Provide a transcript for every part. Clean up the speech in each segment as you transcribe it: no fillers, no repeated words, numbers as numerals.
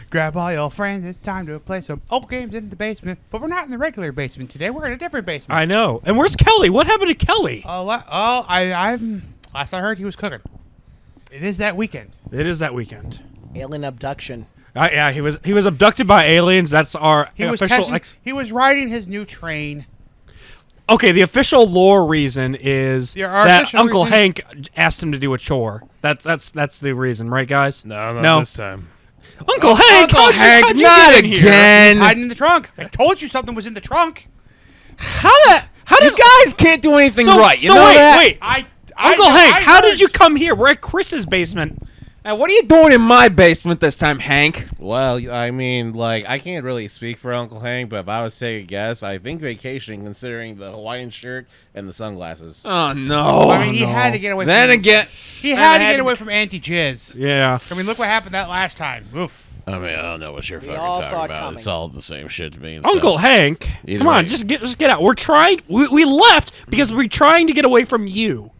Grab all your friends. It's time to play some old games in the basement. But we're not in the regular basement today. We're in a different basement. I know. And where's Kelly? What happened to Kelly? Last I heard he was cooking. It is that weekend. It is that weekend. Alien abduction. Yeah, he was abducted by aliens. That's our official. He was riding his new train. Okay, the official lore reason is that Uncle Hank asked him to do a chore. That's the reason, right, guys? No, not this time. Uncle Hank, how'd you not get in here? again. Hiding in the trunk. I told you something was in the trunk. How does guys can't do anything right? You know wait. Uncle Hank, how did you come here? We're at Chris's basement. Now, what are you doing in my basement this time, Hank? Well, I mean, like, I can't really speak for Uncle Hank, but if I was to take a guess, I think vacationing, considering the Hawaiian shirt and the sunglasses. Oh no! I mean, he had to get away. He had to get away from Auntie Jizz. Yeah. I mean, look what happened that last time. Oof. I mean, I don't know what you're fucking all talking saw it about. coming. It's all the same shit to me. And Uncle stuff. Hank, Either come on, way. just get out. We're trying. We left because we're trying to get away from you.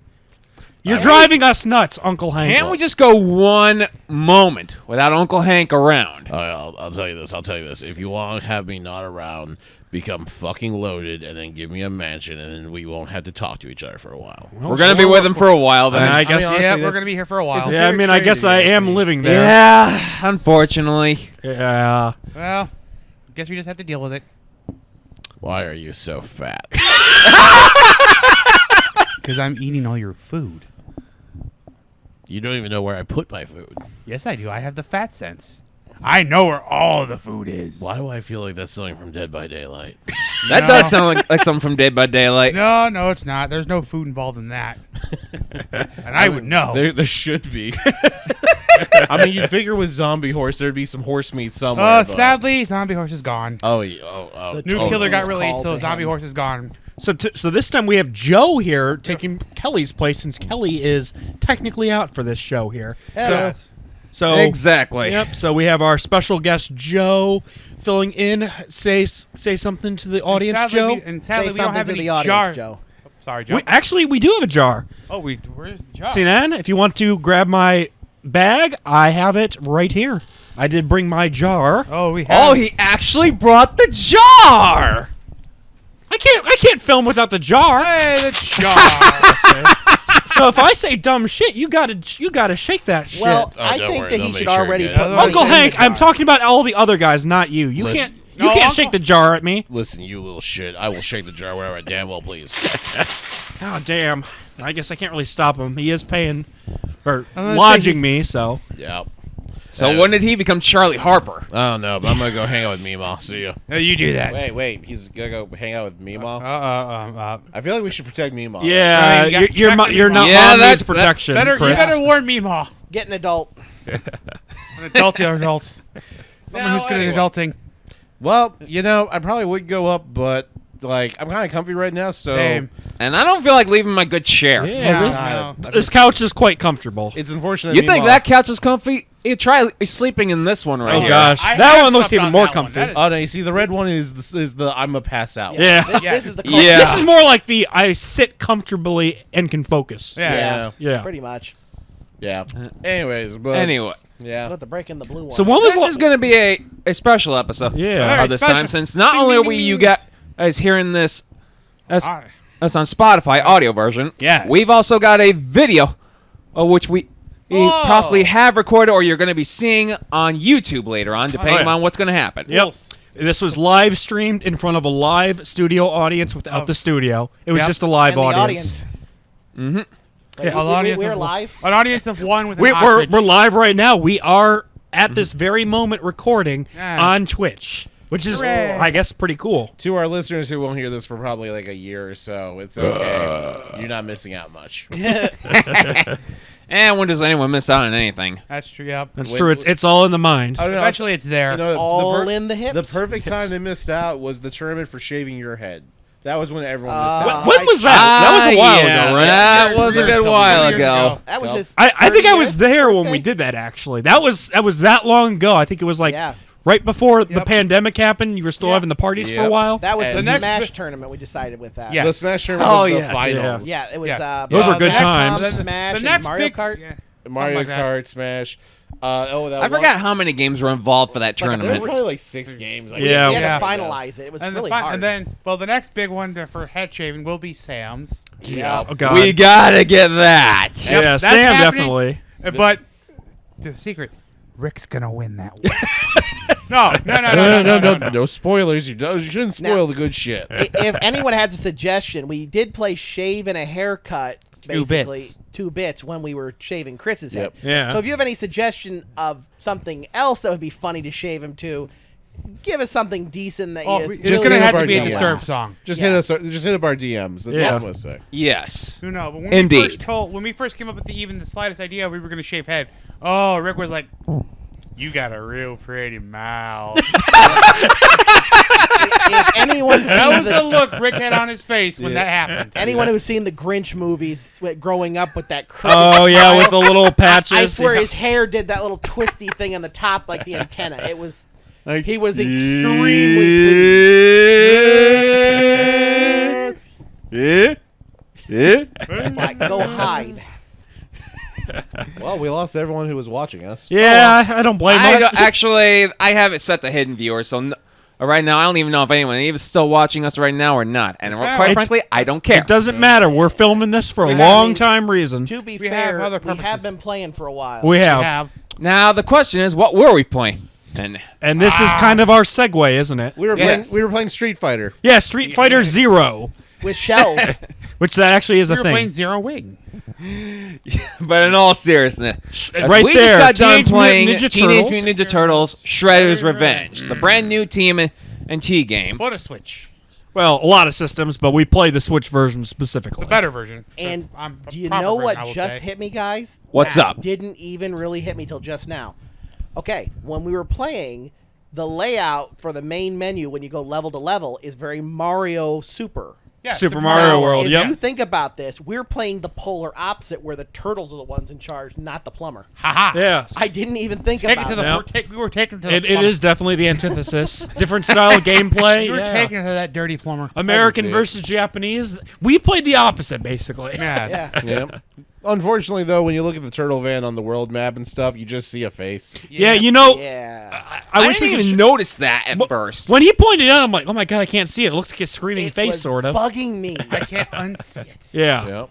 You're driving us nuts, Uncle Hank. Can't we just go one moment without Uncle Hank around? I'll tell you this. I'll tell you this. If you want to have me not around, become fucking loaded, and then give me a mansion, and then we won't have to talk to each other for a while. We're gonna be with him for a while then. I guess. honestly, Yeah, we're that's- gonna be here for a while. Yeah, I mean, I guess I am living there. Yeah, unfortunately. Yeah. Well, guess we just have to deal with it. Why are you so fat? Because I'm eating all your food. You don't even know where I put my food. Yes, I do. I have the fat sense. I know where all the food is. Why do I feel like that's something from Dead by Daylight? That does sound like something from Dead by Daylight. No, it's not. There's no food involved in that. And I would know. There should be. I mean, you'd figure with Zombie Horse there'd be some horse meat somewhere. but- Sadly, Zombie Horse is gone. Oh, yeah, The new killer got released, called so to Zombie him. Horse is gone. So this time we have Joe here taking Kelly's place since Kelly is technically out for this show here. So Exactly. Yep. So we have our special guest Joe filling in. Say something to the audience, Joe. And Say sadly, we don't something have to any the audience, jar. Joe. Oh, sorry, Joe. We do have a jar. Where's the jar? Sinan, if you want to grab my bag, I have it right here. I did bring my jar. Oh, we have. Oh, he actually brought the jar. I can't film without the jar. Hey, the jar. So if I say dumb shit, you gotta shake that shit. Well, Oh, I don't think worry, that they'll he make should sure already you put get it. money Uncle in the Hank, I'm jar. talking about all the other guys, not you. You Listen. can't shake the jar at me. Listen, you little shit. I will shake the jar wherever I damn well please. Oh damn! I guess I can't really stop him. He is paying or gonna lodging say me, so. Yeah. So when did he become Charlie Harper? I don't know, but I'm going to go hang out with Meemaw. See ya. No, you do that. Wait. He's going to go hang out with Meemaw? I feel like we should protect Meemaw. Yeah, I mean, you you're got- not Yeah, on that's needs protection, You Chris. better warn Meemaw. Get an adult. An adult to adults. Someone who's good anyway. at adulting. Well, I probably would go up, but, like, I'm kind of comfy right now, so... Same. And I don't feel like leaving my good chair. Yeah, No. this couch is quite comfortable. It's unfortunate You think Meemaw- that couch is comfy? You try sleeping in this one right Oh here. gosh, I that have one looks slept even on more that one. comfy. That is- Oh, no, you see, the red one is the I'm a pass out. Yeah. This is the Yeah. This is more like the I sit comfortably and can focus. Yeah. Yeah. Pretty much. Yeah. Anyways, but... Anyway. Yeah. We'll have to break in the blue one. So when was This is going to be a special episode Yeah. of this Special. time, since not Ding, only ding, are we ding, you ding. guys hearing this as Ah. us on Spotify audio version, Yes. we've also got a video which we Oh. possibly have recorded or you're going to be seeing on YouTube later on, depending yeah. on what's going to happen. Yep. This was live streamed in front of a live studio audience without the studio. It was Yep. just a live And the audience. Mm-hmm. Like, An audience we're of, live. An audience of one with an We're ostrich. live right now. We are at this very moment recording Yes. on Twitch, which is, Hooray. I guess, pretty cool. To our listeners who won't hear this for probably like a year or so, it's okay. You're not missing out much. And when does anyone miss out on anything? That's true. Yep. That's Wait, true. It's all in the mind. I don't know. Eventually, it's there. You know, all in the hips. The perfect time they missed out was the tournament for shaving your head. That was when everyone missed out. When was that? That was a while yeah, ago, right? That was a Years good ago. while Years ago. ago. That was his. I think I was 30th there when we birthday? did that. Actually, that was that long ago. I think it was like Yeah. right before the Yep. pandemic happened. You were still Yeah. having the parties for a Yep. while. That was And the the next Smash bit- tournament we decided with that. Yeah. The Smash tournament Oh, was the yes, finals. Yeah, it was. Yeah. Those were good Capcom, times. Smash, The and next Mario big Kart. yeah. Mario Something like that. Kart, Smash. I forgot how many games were involved for that There were tournament. probably like 6 games. We Yeah. had to finalize it. It was really hard. And then, well, the next big one for head shaving will be Sam's. yeah. Oh, God. We gotta get that. Yeah, That's Sam happening. definitely. But the secret, Rick's gonna win that one. No. No spoilers. You shouldn't spoil the good shit. If anyone has a suggestion, we did play shave and a haircut. Basically, 2 bits when we were shaving Chris's head. Yeah. So if you have any suggestion of something else that would be funny to shave him to, give us something decent that you. It's Just gonna hit have up to be a our Disturbed DMs. song. Just Yeah. hit up our DMs. That's Yeah. all I'm gonna say. Yes. Who knows? But when Indeed. when we first came up with even the slightest idea we were gonna shave head, Rick was like, "You got a real pretty mouth." If anyone's That seen was the look Rick had on his face when that happened. anyone who's seen the Grinch movies growing up with that crooked Oh yeah, smile, with the little patches. I swear yeah. his hair did that little twisty thing on the top like the antenna. It was Like, he was extremely pleased. Like, go hide. Well, we lost everyone who was watching us. Yeah, I don't blame I him. don't, actually, I have it set to hidden viewers, so right now I don't even know if anyone is still watching us right now or not. And quite frankly, I don't care. It doesn't matter. We're filming this for a I long mean, time reason. To be We fair, have other we have purposes. been playing for a while. We have. Now the question is, what were we playing? And this is kind of our segue, isn't it? We were Yes. playing Street Fighter. Yeah, Street Fighter Zero, with shells. which that actually is We a were thing. playing Zero Wing. But in all seriousness, Right we there, just got done Teenage playing Mutant Ninja Teenage Turtles. Mutant Ninja Turtles: Shredder's Revenge, the brand new team and T game. What a switch. Well, a lot of systems, but we play the Switch version specifically. The better version. And A do you proper know version, what I will just say. hit me, guys? What's That up? Didn't even really hit me till just now. Okay, when we were playing, the layout for the main menu when you go level to level is very Mario Super. Yeah, Super Mario World, If yep. you think about this, we're playing the polar opposite, where the turtles are the ones in charge, not the plumber. Haha. Yes. I didn't even think Take it about to it. the. Yep. We were taking to the. It plumber. is definitely the antithesis. Different style of gameplay. You were yeah. taking it to that dirty plumber. American see it. versus Japanese. We played the opposite, basically. Yeah. Yeah. Yep. Unfortunately, though, when you look at the turtle van on the world map and stuff, you just see a face. Yeah, you know, Yeah. I I wish didn't we could even notice that at first. When he pointed it out, I'm like, oh my god, I can't see it. It looks like a screaming It face, was sort of. bugging me. I can't unsee it. Yeah. Yep.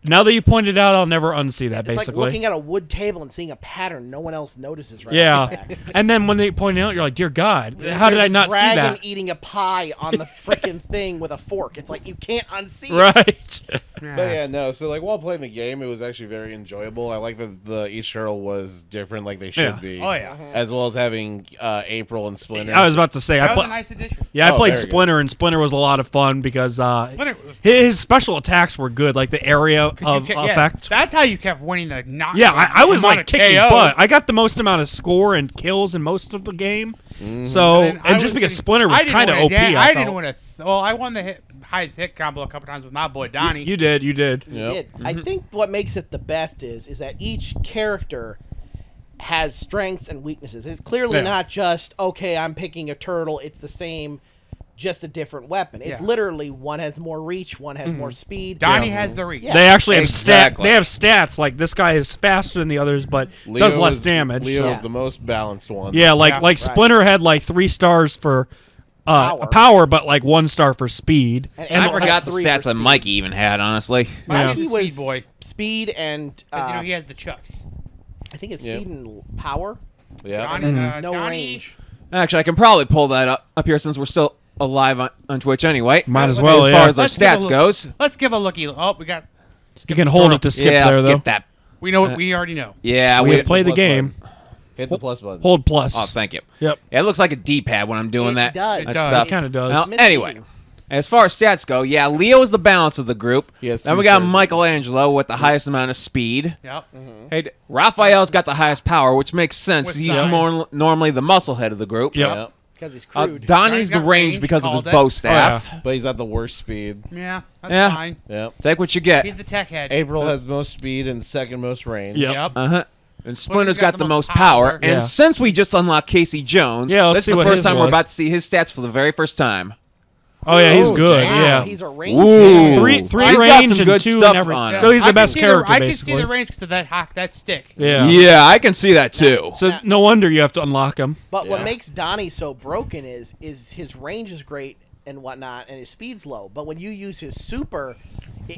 Now that you pointed it out, I'll never unsee that, It's like basically. looking at a wood table and seeing a pattern no one else notices right off the yeah. bat. And then when they point it out, you're like, dear God, how did There's I a not see dragon that? eating a pie on the freaking thing with a fork. It's like you can't unsee it. Right. But yeah, no. So like while playing the game, it was actually very enjoyable. I like that each turtle was different, like they should Yeah. be. Oh yeah. As well as having April and Splinter. I was about to say, That I was a played. nice addition. Yeah, I Oh, played very good. Splinter, and Splinter was a lot of fun because Splinter- his special attacks were good, like the area 'Cause you of kept- yeah, effect. That's how you kept winning the knock. Yeah, I was amount like of kicking KO. butt. I got the most amount of score and kills in most of the game. Mm-hmm. So, And then I and was just because getting- Splinter was I didn't kind of win a OP, damn- I didn't felt. win well, I won the highest hit combo a couple times with my boy Donnie. You did. You Yep. did. I think what makes it the best is that each character has strengths and weaknesses. It's clearly Yeah. not just, okay, I'm picking a turtle, it's the same, just a different weapon. It's Yeah. literally one has more reach, one has more speed. Donnie has the reach. Yeah. They actually have Exactly. They have stats like this guy is faster than the others, but does less damage. Leo Yeah. is the most balanced one. Yeah, like Yeah, like right. Splinter had like 3 stars for Power. power, but like 1 star for speed. And I April forgot had the 3 stats for that speed. Mikey even had, honestly. Yeah. Mikey He's a was speed boy. speed and Because you know he has the chucks. I think it's Yeah. speed and power. Yeah. Donnie, No Donnie, range. Actually, I can probably pull that up here since we're still alive on Twitch anyway. Might as well, As yeah. far as our Let's give a stats look. goes. Let's give a looky. Oh, we got. You can hold it to skip yeah, there I'll though. skip that. We know what we already know. Yeah, We we have played the plus game. Hit the plus button. Hold plus. Oh, thank you. Yep. Yeah, it looks like a D-pad when I'm doing It that. does. It that does. stuff. It kind of does. Well, Misleading. anyway, as far as stats go, yeah, Leo is the balance of the group. He has Then 2 we got stars. Michelangelo with the highest amount of speed. Yep. Hey, Raphael's got the highest power, which makes sense. With He's size. normally the muscle head of the group. Yep. Yep. Because he's crude. Donnie's the got range range, because of his called it. bow staff. Oh, But he's got the worst speed. Yeah, that's Yeah. fine. Yep. Take what you get. He's the tech head. April has most speed and second most range. Yep. Yep. Uh-huh. And Splinter's got got the the most most power. power. And Yeah. since we just unlocked Casey Jones, Yeah, let's this see is the what first his time we're was. about to see his stats for the very first time. Oh yeah, he's Oh, good. damn. Yeah, He's a ranger. Ooh. three He's range got some and good 2 stuff in every. on him. So he's I the can best see character, I can basically. see the range because of that stick. Yeah. Yeah, I can see that too. So no wonder you have to unlock him. But what Yeah. makes Donnie so broken is his range is great and whatnot, and his speed's low. But when you use his super,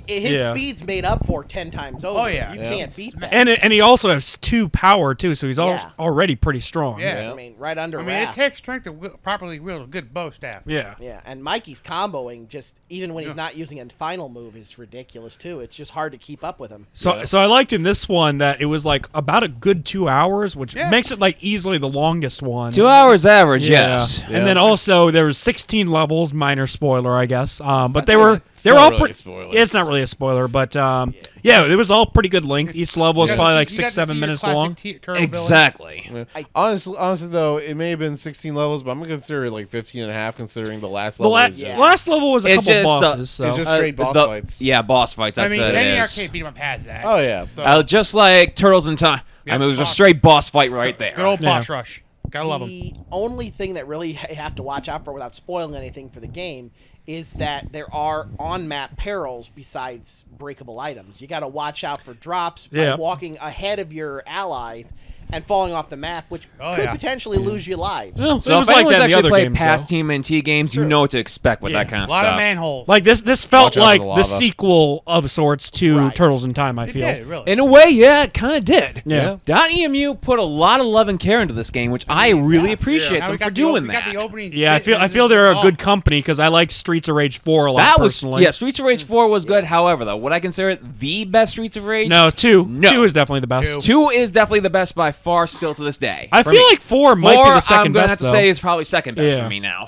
his Yeah. speed's made up for 10 times over. Oh, yeah. You Yeah. can't beat that. And he also has 2 power too, so he's Yeah. already pretty strong. Yeah. I mean, right under I mean, it Raph. takes strength to properly wield a good bow staff. Yeah. Yeah, and Mikey's comboing just even when he's not using a final move is ridiculous too. It's just hard to keep up with him. So I liked in this one that it was like about a good 2 hours, which Yeah. makes it like easily the longest one. 2 hours average, Yeah. yes. And then also there was 16 levels, minor spoiler, I guess. But they were not all really pretty. a spoiler. Yeah, it's not really a spoiler, but yeah, it was all pretty good length. Each level was You got to probably see- like you got 6-7 to see your minutes classic long. Turtle villains. Exactly. Yeah. Honestly, though, it may have been 16 levels, but I'm gonna consider it like 15 and a half, considering the last The level. la- is just, last level was a It's couple just, bosses. So it's just straight boss the- fights. Yeah, boss fights. I That's mean, what any it is. arcade beat 'em up has that. Oh yeah. So, Just like Turtles in Time. I Yeah, mean, it was a boss- straight boss fight right there. good old Yeah. boss rush. Gotta love them. The only thing that really you have to watch out for without spoiling anything for the game is that there are on-map perils besides breakable items. You got to watch out for drops by Yeah. walking ahead of your allies and falling off the map, which Oh, could yeah. potentially lose you lives. Well, So it was if like anyone's that in the actually other played games, past though. TMNT games, you know what to expect with that kind A of lot stuff. of manholes. Like this felt Watch out for like the the lava. sequel of sorts to Right. Turtles in Time. I it feel. did, really. In a way, yeah, it kind of did. Yeah. .emu put a lot of love and care into this game, which I really appreciate Now them we for got doing we got that. the openings. Yeah, I feel they're a good company because I liked Streets of Rage 4 a lot That was personally. yeah. Streets of Rage 4 was good. However, though, would I consider it the best Streets of Rage? No, 2. No. 2 is definitely the best. 2 is definitely the best by far, still to this day. I For feel me. like 4 might be 4, the second I'm gonna best have to though. say is probably second best Yeah. for me now.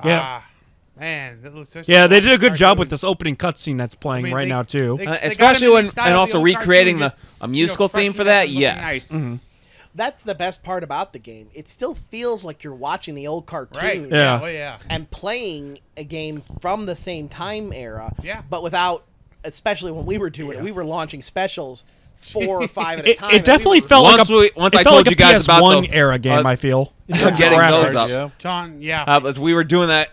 Yeah. Man, that looks so Yeah, they did a good cartoon. job with this opening cutscene that's playing I mean, right they- now too. they- got Especially him in when the style and of the also old cartoon, recreating just, a musical theme for freshen it up that. and looking Yes. nice. Mm-hmm. That's the best part about the game. It still feels like you're watching the old cartoon Right. Yeah. Oh yeah. and playing a game from the same time era, Yeah. but without, especially when we were doing it, we were launching specials 4 or 5 at a time. It and definitely we were- felt Once like once it I felt told like you guys a about PS1 the era game. I feel. In terms of getting those graphics. up. Yeah. John, yeah. But we were doing that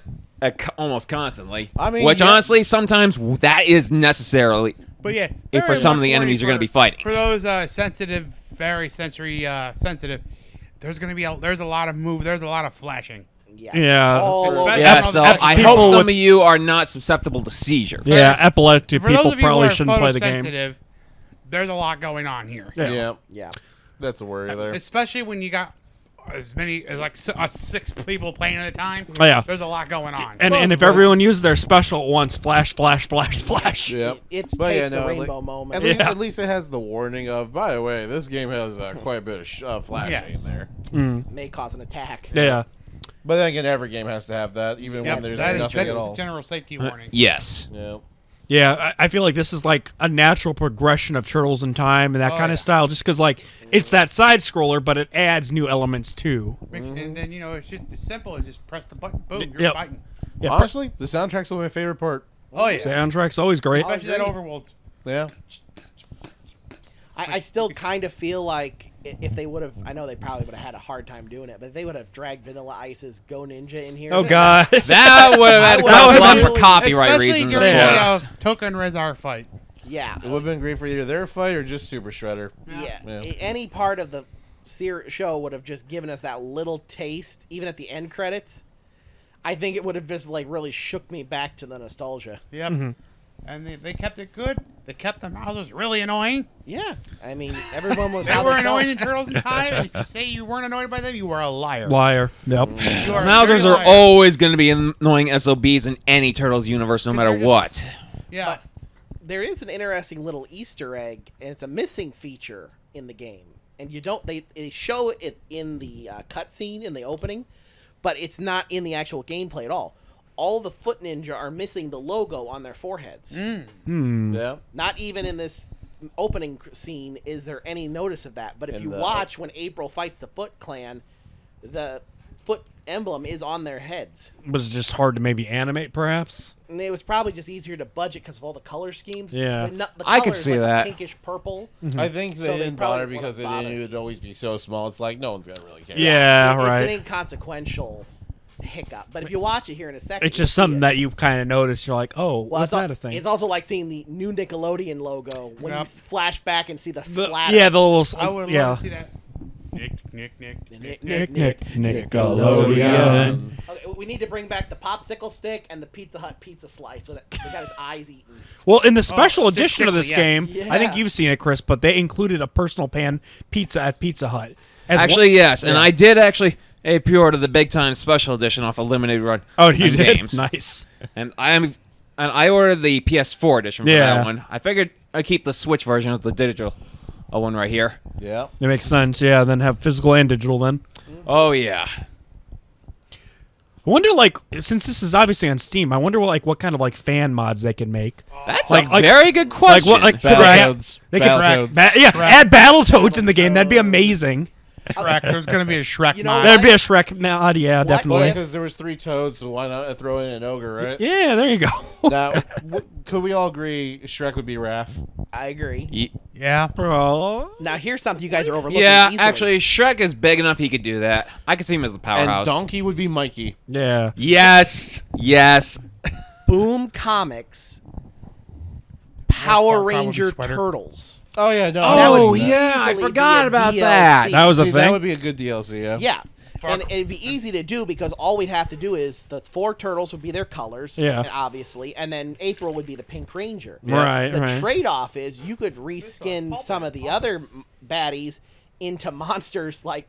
almost constantly. I mean, which yeah. honestly, sometimes that is necessarily. But yeah, If for very some of much the warning enemies you're gonna for- be fighting. For those sensitive, very sensory sensitive, there's gonna be there's a lot of flashing. Yeah. All Especially- over. Yeah, That's so not- I people hope some with- of you are not susceptible to seizure. Yeah, epileptic For those people of you probably who are shouldn't play the game. photosensitive, there's a lot going on here. Yeah. Yeah. Yeah. That's a worry there. Especially when you got as many as like 6 people playing at a time. Oh, yeah. There's a lot going on. And if everyone used their special at once, flash, flash, flash, flash. Yeah. It's But taste the like, rainbow moment. At least it has the warning of, by the way, this game has quite a bit of flashing Yes. in there. May cause an attack. Yeah. But then again, every game has to have that, even yeah, when there's that is, nothing that's at a all. general safety warning. Yes. Yeah. Yeah, I feel like this is like a natural progression of Turtles in Time and that Oh, kind yeah. of style, just because like it's that side scroller, but it adds new elements too. And then it's just as simple as just press the button, boom, you're Yep. fighting. Yeah, Honestly, the soundtrack's my favorite part. Oh yeah, soundtrack's always great. especially that overworld. Yeah. I still kind of feel like if they would have, I know they probably would have had a hard time doing it, but if they would have dragged Vanilla Ice's Go Ninja in here. Oh God. That would have had to That cause a would've lot been for copyright Especially reasons. during Yes. the Token Rezar fight. Yeah. It would have been great for either their fight or just Super Shredder. Yeah. Yeah. Any part of the show would have just given us that little taste, even at the end credits. I think it would have just like really shook me back to the nostalgia. Yep. And they kept it good. They kept the Mousers really annoying. Yeah. I mean, everyone was They how were they annoying felt. in Turtles in Time, and if you say you weren't annoyed by them, you were a liar. Liar. Yep. You are a Mousers very are liar. always going to be annoying SOBs in any Turtles universe, no matter they're just- what. Yeah. But there is an interesting little Easter egg, and it's a missing feature in the game. And you don't they show it in the cutscene in the opening, but it's not in the actual gameplay at all. All the Foot Ninja are missing the logo on their foreheads. Yeah. Not even in this opening scene is there any notice of that. But if In you the- watch when April fights the Foot Clan, the Foot emblem is on their heads. Was it just hard to maybe animate, perhaps? And it was probably just easier to budget because of all the color schemes. Yeah. the I could color is see like that. pinkish purple. I think they So they didn't probably bother wouldn't because bother. it would always be so small. It's like no one's gonna really care. Yeah, It's right. an inconsequential hiccup. But if you watch it here in a second, It's just something that you kind of notice. You're like, oh, well, was that a thing? It's also like seeing the new Nickelodeon logo when you flash back and see the splatter. Yeah, the little. I would love to see that. Nick. Nickelodeon. Okay, we need to bring back the popsicle stick and the Pizza Hut pizza slice. They got his eyes eaten. Well, in the special edition of this yes. game, Yeah. I think you've seen it, Chris, but they included a personal pan pizza at Pizza Hut. Yes, and I did actually pre-order the big time special edition off a limited run. Oh, you did? Games. Nice. And I ordered the PS4 edition for Yeah. that one. I figured I'd keep the Switch version of the digital one right here. Yeah. It makes sense, yeah. Then have physical and digital then. Oh yeah. I wonder, like, since this is obviously on Steam, I wonder what kind of fan mods they can make. That's Like- a very good question. They could Battletoads. add Battletoads in the game. That'd be amazing. Shrek. There's gonna be a Shrek You know mod. what? There'd be a Shrek mod, yeah, What definitely. if- Because there was 3 toads, so why not throw in an ogre, right? Yeah, there you go. Now, could we all agree Shrek would be Raph? I agree. Yeah. Bro. Now here's something you guys are overlooking. Yeah, easily. actually, Shrek is big enough he could do that. I could see him as the powerhouse. And Donkey would be Mikey. Yeah. Yes. Boom Comics, Power Probably Ranger sweater. Turtles. Oh, yeah, no. That Oh would yeah, I easily forgot be a about DLC. that. That was a See, thing. that would be a good DLC, yeah. Yeah. And it'd be easy to do because all we'd have to do is the 4 turtles would be their colors, Yeah. obviously, and then April would be the Pink Ranger. Right, The right. trade-off is you could reskin some of the other baddies into monsters like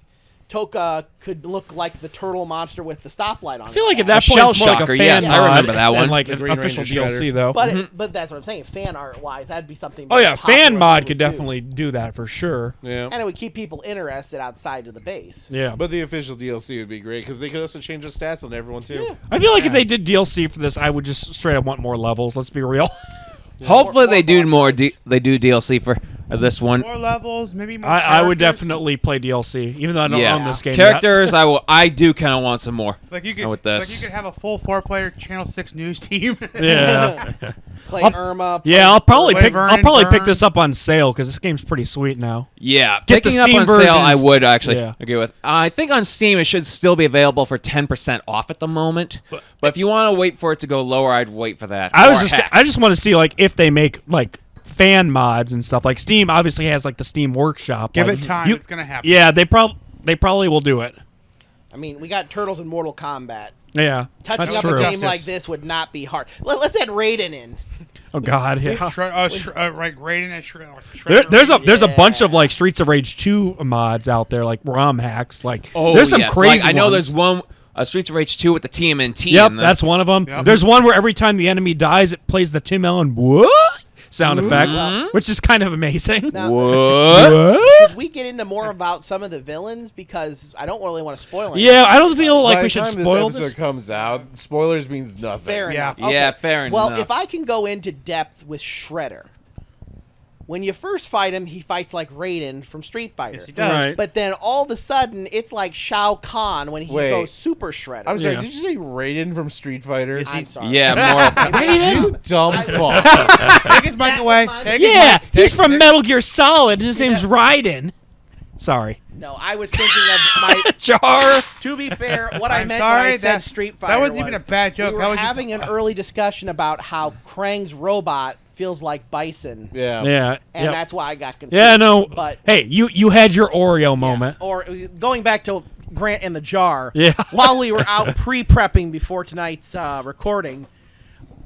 Toka could look like the turtle monster with the stoplight on. I feel like at that A point shell it's more like a shocker, fan yes, I mod remember that than one. like The an Green official Ranger DLC Shredder. though. But that's what I'm saying. Fan art wise, that'd be something. Oh yeah, popular fan mod people could would do. definitely do that for sure. Yeah. And it would keep people interested outside of the base. Yeah. But the official DLC would be great because they could also change the stats on everyone, too. I feel like if they did DLC for this, I would just straight up want more levels. Let's be real. Hopefully they do boss more. fights. They do DLC for this one. More levels, maybe more. I would characters. definitely play DLC, even though I don't Yeah. own this game. Characters, I do kind of want some more. Like you could, with this. like you could have a full 4-player Channel 6 news team. Yet. Yeah. Play Irma. Play Yeah, I'll probably Play pick. I'll Vernon probably pick Burn. this up on sale because this game's pretty sweet now. Yeah, Get the picking up Steam on sale, I versions. would actually Yeah. agree with. I think on Steam it should still be available for 10% off at the moment. But if you want to wait for it to go lower, I'd wait for that. I Or just want to see if they make fan mods and stuff. Like Steam obviously has the Steam Workshop. Give like, it time; you- it's gonna happen. Yeah, they probably will do it. I mean, we got Turtles in Mortal Kombat. Yeah, Touching that's up true. a game Justice. like this would not be hard. Let's add Raiden in. Oh God, yeah. Right, Raiden and Shredder. There's a bunch of Streets of Rage 2 mods out there, like ROM hacks. Oh, there's some yes. crazy. I know ones. there's one Streets of Rage 2 with the TMNT. Yep, in them. that's one of them. Yep. There's one where every time the enemy dies, it plays the Tim Allen what sound effect, which is kind of amazing. Now, What? What? Should we get into more about some of the villains because I don't really want to spoil anything. Yeah, I don't feel like By we the should time spoil this episode this. comes out, spoilers means nothing. Fair Yeah. enough. Yeah, Okay. fair Well, enough. if I can go into depth with Shredder, when you first fight him, he fights like Raiden from Street Fighter. Yes, he does. Right. But then all of a sudden, it's like Shao Kahn when he Wait. goes Super Shredder. I'm sorry, Yeah. did you say Raiden from Street Fighter? I'm sorry. Yeah, more. You dumb fuck. Take his mic away. Take his Yeah, mic. he's Take- from take- Metal Gear Solid, and his name's Raiden. Sorry. No, I was thinking of my. Jar. To be fair, what I I'm meant sorry, when I said that- Street Fighter that wasn't even a bad joke. We That were was just- having an early discussion about how Krang's robot feels like Bison, Yeah. Yeah. and yep. that's why I got confused. Yeah, no. But Hey, you had your Oreo moment. or going back to Grant in the jar. Yeah. While we were out pre-prepping before tonight's recording,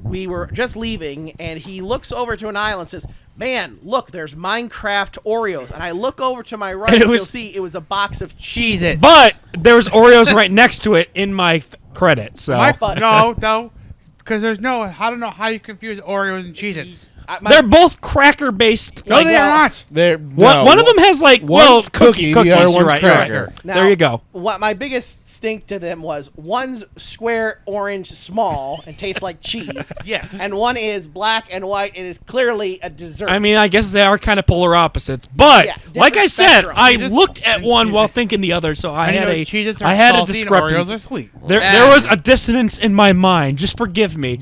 we were just leaving, and he looks over to an aisle and says, "Man, look, there's Minecraft Oreos." And I look over to my right, And it and was- you'll see it was a box of Cheese it. But there's Oreos right next to it in my credit. So But- no, because there's no. I don't know how you confuse Oreos and Cheez-Its. they're both cracker based. No, they are not. There, One of them has one's cookie, the cookies. other You're one's right, you're right. cracker. Now, There you go. What my biggest stink to them was one's square orange small and tastes like cheese. Yes. And one is black and white and is clearly a dessert. I mean, I guess they are kind of polar opposites. But Yeah, like I different said, spectrum. I Cheez-Its looked at and one while Cheez-Its. thinking the other, so I had a Cheez-Its are I had a salty and Oreos discrepancy. are sweet. There was a dissonance in my mind. Just forgive me.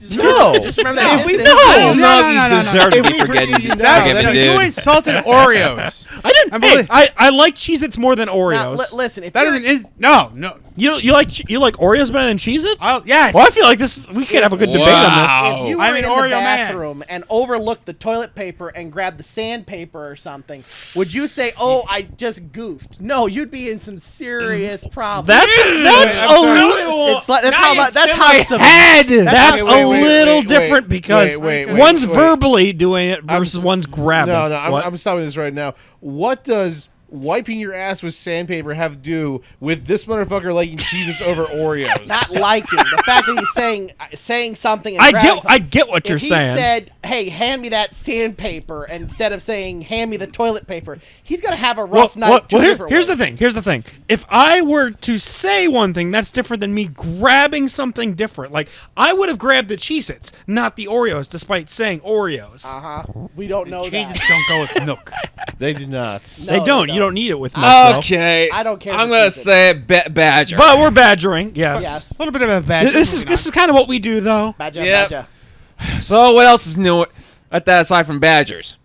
No. just remember that. If we- incident. Full no, nuggies no. deserve to If be we forgiven. forgive you now, Forgiven, then You dude. insulted Oreos. I didn't. I Hey, believe- I like Cheez-Its more than Now, Oreos. listen, if That you're- isn't. No. You like Oreos better than Cheez-Its? Yes. Well, I feel like we could have a good debate on If you were I'm an in Oreo the man. bathroom and overlooked the toilet paper and grabbed the sandpaper or something, would you say, "Oh, I just goofed"? No, you'd be in some serious problems. this. That's I'm a sorry. little. It's like, that's Now how you much. That's in how my some head. That's Wait, a wait, little wait, different because wait, one's wait. verbally doing it versus s- one's grabbing. No, What? I'm stopping this right now. What does wiping your ass with sandpaper have to do with this motherfucker liking Cheez-Its over Oreos? not liking the fact that he's saying something. And grabbing I get what you're if he saying. said, "Hey, hand me that sandpaper," instead of saying, "Hand me the toilet paper," he's gonna have a rough night. Here's the thing. Here's the thing. If I were to say one thing, that's different than me grabbing something different. Like I would have grabbed the Cheez-Its, not the Oreos, despite saying Oreos. We don't know Cheez-Its that. don't go with milk. They do not. No, They don't. no. You don't need it with milk. though. Okay. I don't care I'm for gonna Cheez-Its. say Badger. But we're badgering. Yes. Yes. A little bit of a bad. This is kind of what we do, though. Badger, Yep. badger. So what else is new at that aside from Badgers?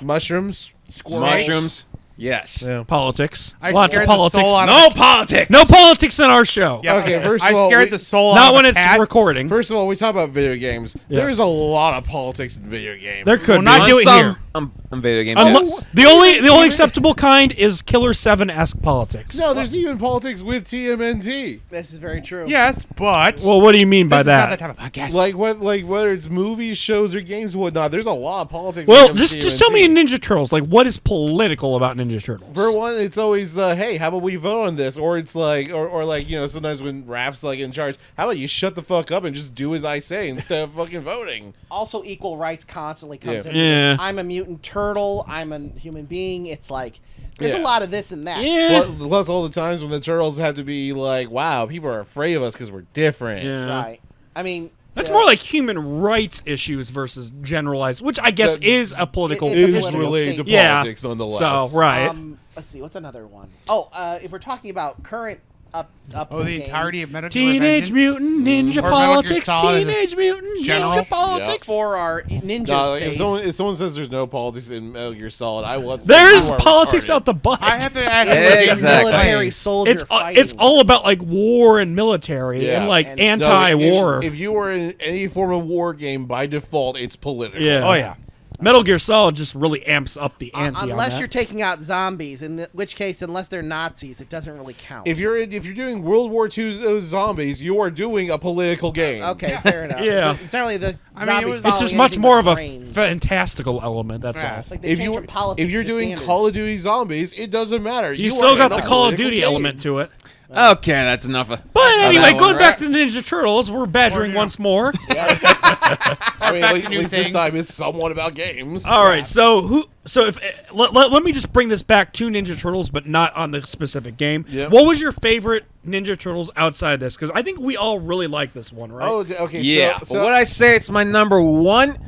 Mushrooms. Mushrooms. Yes. Yeah. Politics. I Lots of scared the politics. soul out of No politics. No politics in our show. Yeah, Okay, first I of all, scared the soul out Not of when a it's cat. recording. First of all, we talk about video games. Yes. There's a lot of politics in video games. There could not be. do it some, here. video games. The only acceptable kind is Killer 7-esque politics. No, there's even politics with TMNT. This is very true. Yes, but Well, what do you mean by this is that? not that type of podcast. Like whether it's movies, shows, or games, and whatnot. There's a lot of politics. Well, when it comes to just tell me in TMNT. Ninja Turtles, like what is political about Ninja Turtles? For one, it's always hey, how about we vote on this? Or it's like, or like sometimes when Raph's like in charge, how about you shut the fuck up and just do as I say instead of fucking voting? Also, equal rights constantly comes Yeah. in. Yeah. I'm a mutant turtle. I'm a human being. It's like there's a Yeah. lot of this and that. Yeah. Well, plus all the times when the turtles have to be like, wow, people are afraid of us because we're different. Yeah. Right. I mean, That's more like human rights issues versus generalized, which I guess That is a political it's a It is issue. political related to statement. Yeah. politics nonetheless. So, right. Let's see. What's another one? Oh, if we're talking about current ups oh, and the games, entirety of Metal Gear Teenage Revengeance? Mutant Ninja Or Metal Gear Politics. Solid Teenage is Mutant general. Ninja Politics. for our ninjas. No, if base, someone says there's no politics in Metal Gear Solid, I want. There's politics out the butt. I have to ask Yeah, you what the exactly. military soldier it's fighting. all about like war and military Yeah. and like And- anti-war. If you were in any form of war game, by default, it's political. Yeah. Oh yeah. Metal Gear Solid just really amps up the ante on unless that. you're taking out zombies, in which case, unless they're Nazis, it doesn't really count. If you're doing World War II zombies, you are doing a political game. Okay, fair enough. Yeah. It's not really the I mean, it zombies was- It's following just much anything more but of a brains. fantastical element. That's Yeah. all. Like they If changed you from politics if you're to doing standards. Call of Duty zombies, it doesn't matter. You are still got in the a Call of political Duty game. element to it. Okay, that's enough. But anyway, that going one, back right? to Ninja Turtles, we're badgering once more. I mean, Back at to new least this things. time it's somewhat about games. All right, so if let me just bring this back to Ninja Turtles, but not on the specific game. Yep. What was your favorite Ninja Turtles outside this? Because I think we all really like this one, right? Oh, okay. Yeah. So, but would I say it's my number one?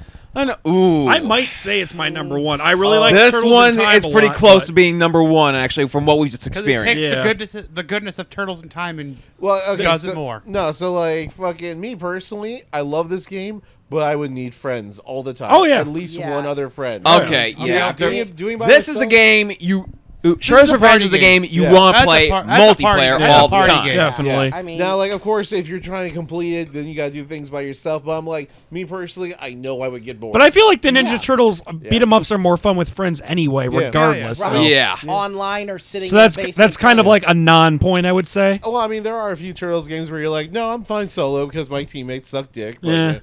Ooh. I might say it's my number one. I really like this Turtles one in Time is a pretty lot, close but- to being number one, actually, from what we just Because it takes experienced. Yeah. the goodness of Turtles in Time and well, okay, does so, it more. No, so like fucking me personally, I love this game, but I would need friends all the time. Oh, yeah. At least Yeah. one other friend. Okay, Okay, yeah. Doing by This is a myself? game you. Shredder's a Revenge party is a game. game you Yeah. want That's to a play par- that's a party- multiplayer that's a all the party time. game. Definitely. I mean, Now, like, of course, if you're trying to complete it, then you gotta do things by yourself. But I'm like, me personally, I know I would get bored. But I feel like the Ninja Yeah. Turtles beat 'em ups are more fun with friends anyway, Yeah. regardless. Yeah, so. right. Yeah. online or sitting. So in that's the basement that's kind of playing. like a non-point, I would say. well, I mean, there are a few Turtles games where you're like, no, I'm fine solo because my teammates suck dick. But, Yeah.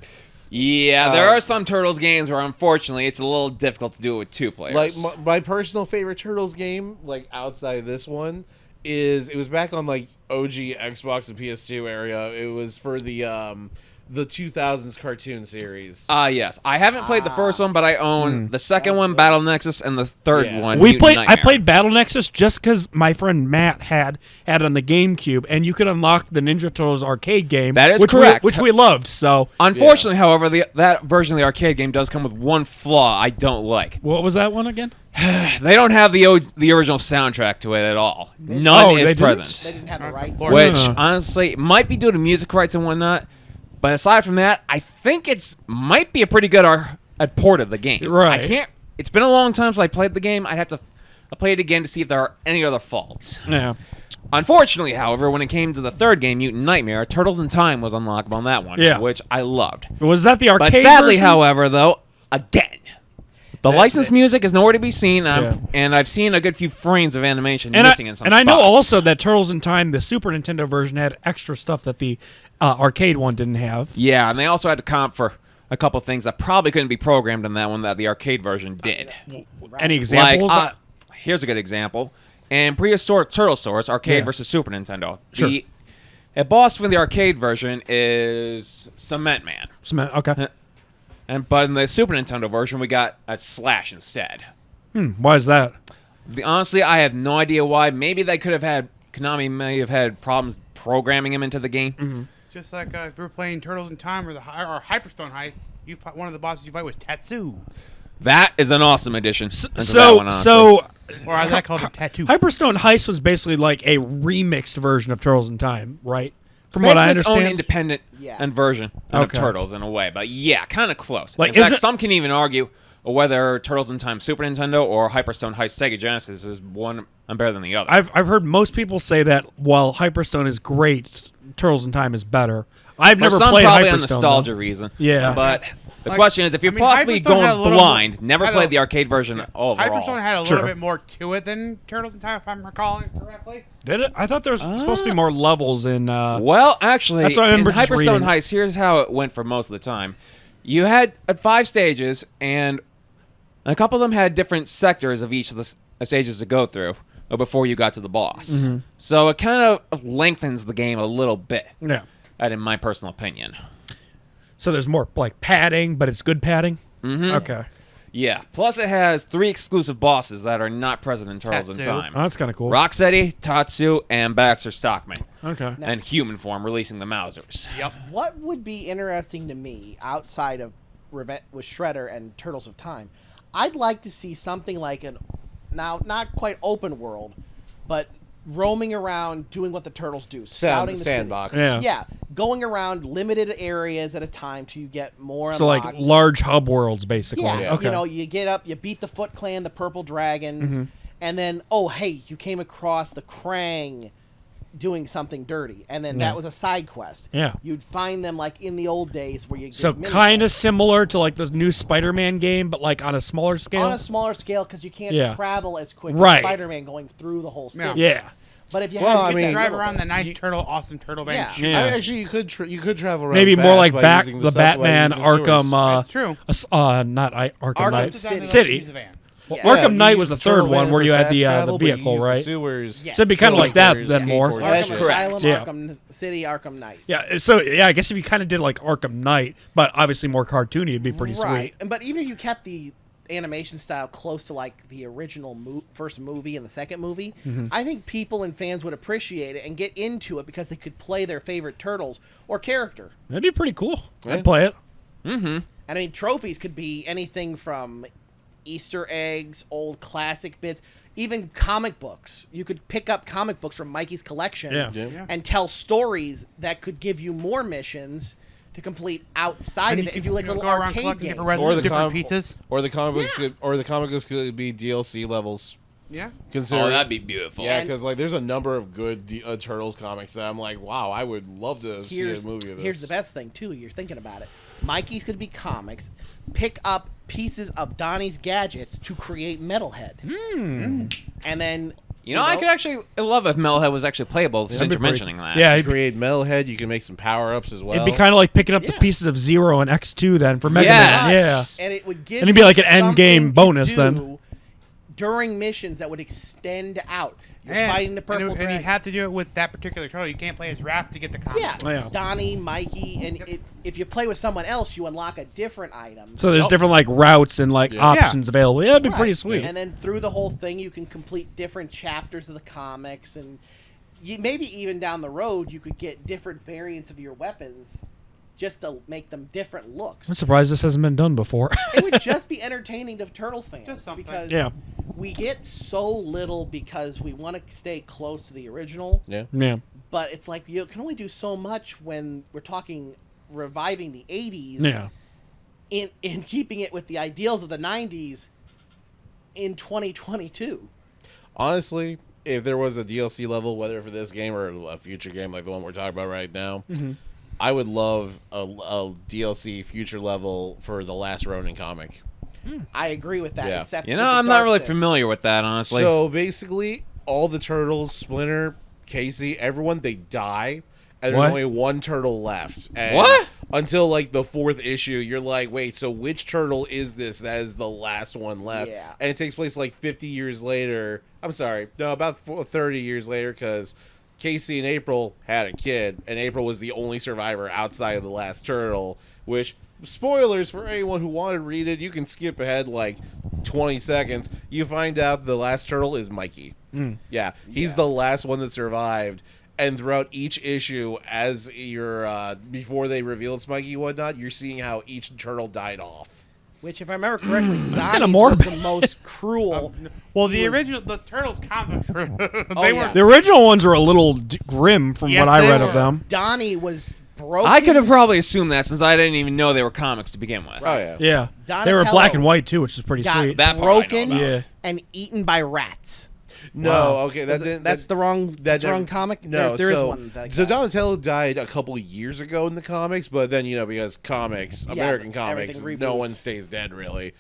Yeah, there are some Turtles games where unfortunately it's a little difficult to do it with two players. like my personal favorite Turtles game, like outside this one, it was back on like OG Xbox and PS2 area. It was for the 2000s cartoon series. Yes. I haven't played the first one, but I own the second one, Battle Nexus, and the third Yeah. one. We Mutant played. I Nightmare. played Battle Nexus just because my friend Matt had on the GameCube, and you could unlock the Ninja Turtles arcade game. That is which correct. which we loved. So Unfortunately, however, that version of the arcade game does come with one flaw I don't like. what was that one again? They don't have the original soundtrack to it at all. None Oh, is they didn't? present. They didn't have the rights. Lord. Which, Yeah. honestly, might be due to music rights and whatnot. But aside from that, I think might be a pretty good port of the game. Right. I can't. It's been a long time since I played the game. I'd have to play it again to see if there are any other faults. Yeah. Unfortunately, however, when it came to the third game, Mutant Nightmare, Turtles in Time was unlockable on that one, Yeah. which I loved. Was that the arcade But sadly, version? however, though, again, the licensed music is nowhere to be seen, and I've seen a good few frames of animation missing in some and I spots. know also that Turtles in Time, the Super Nintendo version, had extra stuff that the arcade one didn't have. Yeah, and they also had to comp for a couple things that probably couldn't be programmed in that one that the arcade version did. Any examples? Like, here's a good example. In Prehistoric Turtle Source, arcade Yeah. versus Super Nintendo, Sure. a boss for the arcade version is Cement Man. Okay. But in the Super Nintendo version, we got a Slash instead. Why is that? Honestly, I have no idea why. Maybe Konami may have had problems programming him into the game. Mm-hmm. Just like if we were playing Turtles in Time or Hyperstone Heist, one of the bosses you fight was Tatsu. That is an awesome addition. to that So, one, honestly. so Or I like called it Tattoo. Hyperstone Heist was basically like a remixed version of Turtles in Time, right? From what I Basically its own understand. independent Yeah. and version of Okay. Turtles in a way, but yeah, kind of close. Like, in fact, is it- some can even argue whether Turtles in Time Super Nintendo or Hyperstone Heist Sega Genesis is one better than the other. I've heard most people say that while Hyperstone is great, Turtles in Time is better. I've For never some, played probably Hyperstone. a nostalgia reason. Yeah. But the Like, question is, if you're I mean, possibly Hyperstone had a going little blind, more- never had played a- the arcade version overall. Hyperstone had a Sure. little bit more to it than Turtles in Time, if I'm recalling correctly. Did it? I thought there was supposed to be more levels in. Well, actually, That's what I in remember just Hyperstone reading. Heist, here's how it went for most of the time. You had 5 stages, and a couple of them had different sectors of each of the stages to go through before you got to the boss. Mm-hmm. So it kind of lengthens the game a little bit, Yeah. in my personal opinion. So there's more like padding, but it's good padding. Mm-hmm. Okay. Yeah. Plus, it has 3 exclusive bosses that are not present in Turtles in Tatsu. Time. Oh, that's kind of cool. Rocksteady, Tatsu, and Baxter Stockman. Okay. And human form releasing the Mousers. Yep. What would be interesting to me outside of with Shredder and Turtles of Time, I'd like to see something like now not quite open world, but roaming around doing what the turtles do, scouting the sandbox. city. Yeah. Yeah, going around limited areas at a time till you get more. So like unlocked. large hub worlds, basically. Yeah, Okay. you know, you get up, you beat the Foot Clan, the Purple Dragons, and then hey, you came across the Krang doing something dirty, and then that was a side quest. Yeah. You'd find them like in the old days where you So did mini kind of quests. similar to like the new Spider-Man game, but like on a smaller scale. On a smaller scale because you can't Yeah. travel as quick Right. as Spider-Man going through the whole city. Yeah. But if you Well, had I mean, Drive little around bit- the nice turtle, awesome turtle bench. Yeah. Yeah. Actually, you could travel around. Maybe more fast like by back using the subway, Batman using sewers. Arkham. That's true. Not Arkham Knight. City. City. Van. Yeah. Arkham you Knight use was the turtle third one van where for you had fast the travel, but you vehicle, use the right? Sewers. Yes. So it'd be kind of like that skateboarders, then more. skateboarders. That's Arkham correct. Asylum, Yeah. Arkham City, Arkham Knight. Yeah. So yeah, I guess if you kind of did like Arkham Knight, but obviously more cartoony, it'd be pretty Right. sweet. But even if you kept the animation style close to like the original first movie and the second movie, I think people and fans would appreciate it and get into it because they could play their favorite turtles or character. That'd be pretty cool. Yeah. I'd play it. And I mean, trophies could be anything from Easter eggs, old classic bits, even comic books. You could pick up comic books from Mikey's collection Yeah. Yeah. and tell stories that could give you more missions to complete outside And of you it can and do like go little around arcade collecting games. different Or the different com- pizzas. Or the comic books, could be DLC levels. Yeah. Consider Oh, that'd be beautiful. Yeah, And- because like there's a number of good Turtles comics that I'm like, wow, I would love to see a movie of this. Here's the best thing too. You're thinking about it. Mikey's could be comics. Pick up pieces of Donnie's gadgets to create Metalhead, and then You know, I could actually love if Metalhead was actually playable since be you're pretty- mentioning that. Yeah, You it'd be, create Metalhead. You can make some power ups as well. it'd be kind of like picking up the Yeah. pieces of Zero and X2 then for Mega Yes. Man. Yeah. and it would give And it'd be you like an end game something to bonus then. do during missions that would extend out. You're And, fighting the purple and you dragon. have to do it with that particular turtle. You can't play as Raph to get the comic. Yeah, Oh, yeah. Donnie, Mikey, and if you play with someone else, you unlock a different item. So there's different like routes and like Yeah. options available. Yeah, it'd be pretty Right. sweet. And then through the whole thing, you can complete different chapters of the comics, and maybe even down the road, you could get different variants of your weapons just to make them different looks. I'm surprised this hasn't been done before. It would just be entertaining to Turtle fans Just something. because Yeah. we get so little because we want to stay close to the original, yeah. Yeah. but it's like you can only do so much when we're talking reviving the 80s. Yeah. In keeping it with the ideals of the 90s in 2022. Honestly, if there was a DLC level, whether for this game or a future game like the one we're talking about right now, I would love a DLC future level for the last Ronin comic. I agree with that. Yeah. Except You with know, the I'm not really darkness. familiar with that, honestly. So basically, all the turtles, Splinter, Casey, everyone, they die, and there's What? only one turtle left. And What? Until like the 4th issue, you're like, wait, so which turtle is this that is the last one left? Yeah. And it takes place like 50 years later. I'm sorry, no, about 30 years later, because Casey and April had a kid, and April was the only survivor outside of the last turtle, which, spoilers for anyone who wanted to read it, you can skip ahead like 20 seconds. You find out the last turtle is Mikey. Yeah, he's the last one that survived. And throughout each issue, as you're before they reveal it's Mikey and whatnot, you're seeing how each turtle died off. Which, if I remember correctly, kinda Donnie's morbid. was the most cruel. Well, the Turtles comics were they yeah. were The original ones are a little grim from Yes, what I they read were. of them. Donnie was broken. I could have probably assumed that since I didn't even know they were comics to begin with. Oh yeah. Yeah, Donatello they were black and white too, which is pretty got sweet. That part I know broken about. Yeah. and eaten by rats. No, Wow. okay, That's the wrong. That's the wrong comic. No, there is so, one. Like so that. Donatello died a couple of years ago in the comics, but then because comics, American but everything comics, no reboots. one stays dead really.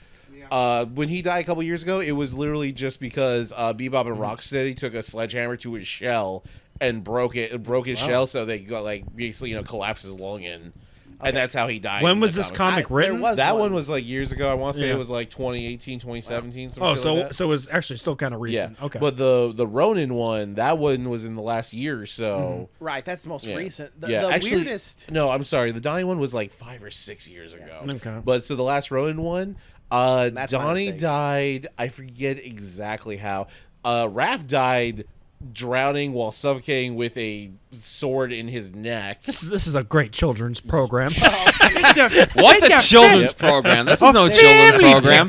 When he died a couple years ago, it was literally just because Bebop and Rocksteady took a sledgehammer to his shell and broke his shell, so they got like basically collapsed his lung in, and that's how he died. When in was the this comics. comic There written? was That one was like years ago. I want to say Yeah. it was like 2018, 2017. some Oh, shit so like that. so it was actually still kind of recent. Yeah. Okay. But the Ronin one, that one was in the last year or so. Right, that's the most Yeah. recent. The, Yeah, the actually- weirdest. No, I'm sorry. The Donnie one was like 5 or 6 years ago. Okay. But so the last Ronin one, That's my Donnie mistake. died. I forget exactly how. Raph died drowning while suffocating with a sword in his neck. This is a great children's program. What's a children's program? This is no children's family program.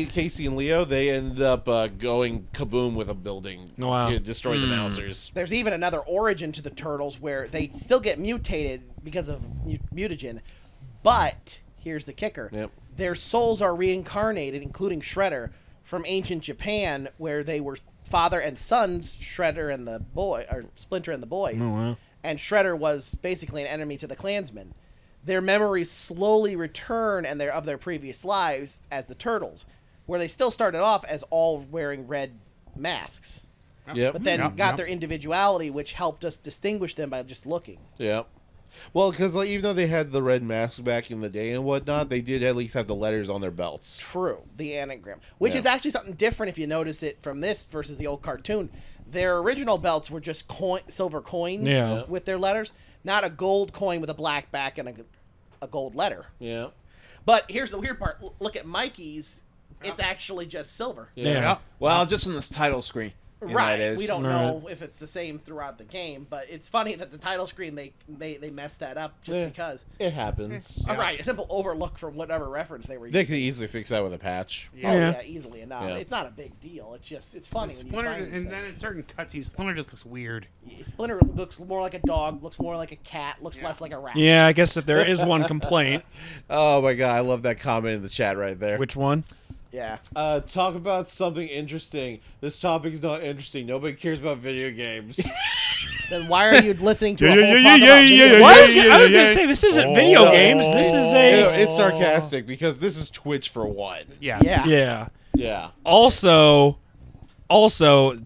Casey and Leo, they ended up going kaboom with a building Wow. to destroy the Mousers. There's even another origin to the turtles where they still get mutated because of mutagen, but here's the kicker: Yep. their souls are reincarnated, including Shredder, from ancient Japan, where they were father and sons, Shredder and the boy, or Splinter and the boys. Oh, wow. And Shredder was basically an enemy to the Klansmen. Their memories slowly return and of their previous lives as the Turtles, where they still started off as all wearing red masks, Yep. but then Yep, got yep. their individuality, which helped us distinguish them by just looking. Yep. Well, because like, even though they had the red masks back in the day and whatnot, they did at least have the letters on their belts. True, the anagram, which Yeah. is actually something different if you notice it from this versus the old cartoon. Their original belts were just silver coins Yeah. with their letters, not a gold coin with a black back and a gold letter. Yeah. But here's the weird part: look at Mikey's; it's actually just silver. Yeah. Well, just on this title screen. Right. That is. We don't Right. know if it's the same throughout the game, but it's funny that the title screen they messed that up just Yeah. because. It happens. Right, a simple overlook from whatever reference they were They using. could easily fix that with a patch. Oh Yeah. yeah, easily enough. Yeah. It's not a big deal. It's just it's funny when you Splinter, find these and then in things. certain cutscenes, Splinter just looks weird. Splinter looks more like a dog, looks more like a cat, looks less like a rat. Yeah, I guess if there is one complaint, Oh my god, I love that comment in the chat right there. which one? Yeah. Talk about something interesting. This topic's not interesting. Nobody cares about video games. Then why are you listening to a Yeah, whole yeah, talk yeah, about yeah, video yeah, games? Well, I was, yeah, I was gonna yeah. say this isn't video games. This is a It's sarcastic because this is Twitch for one. Yeah. Yeah. yeah. Yeah. Also,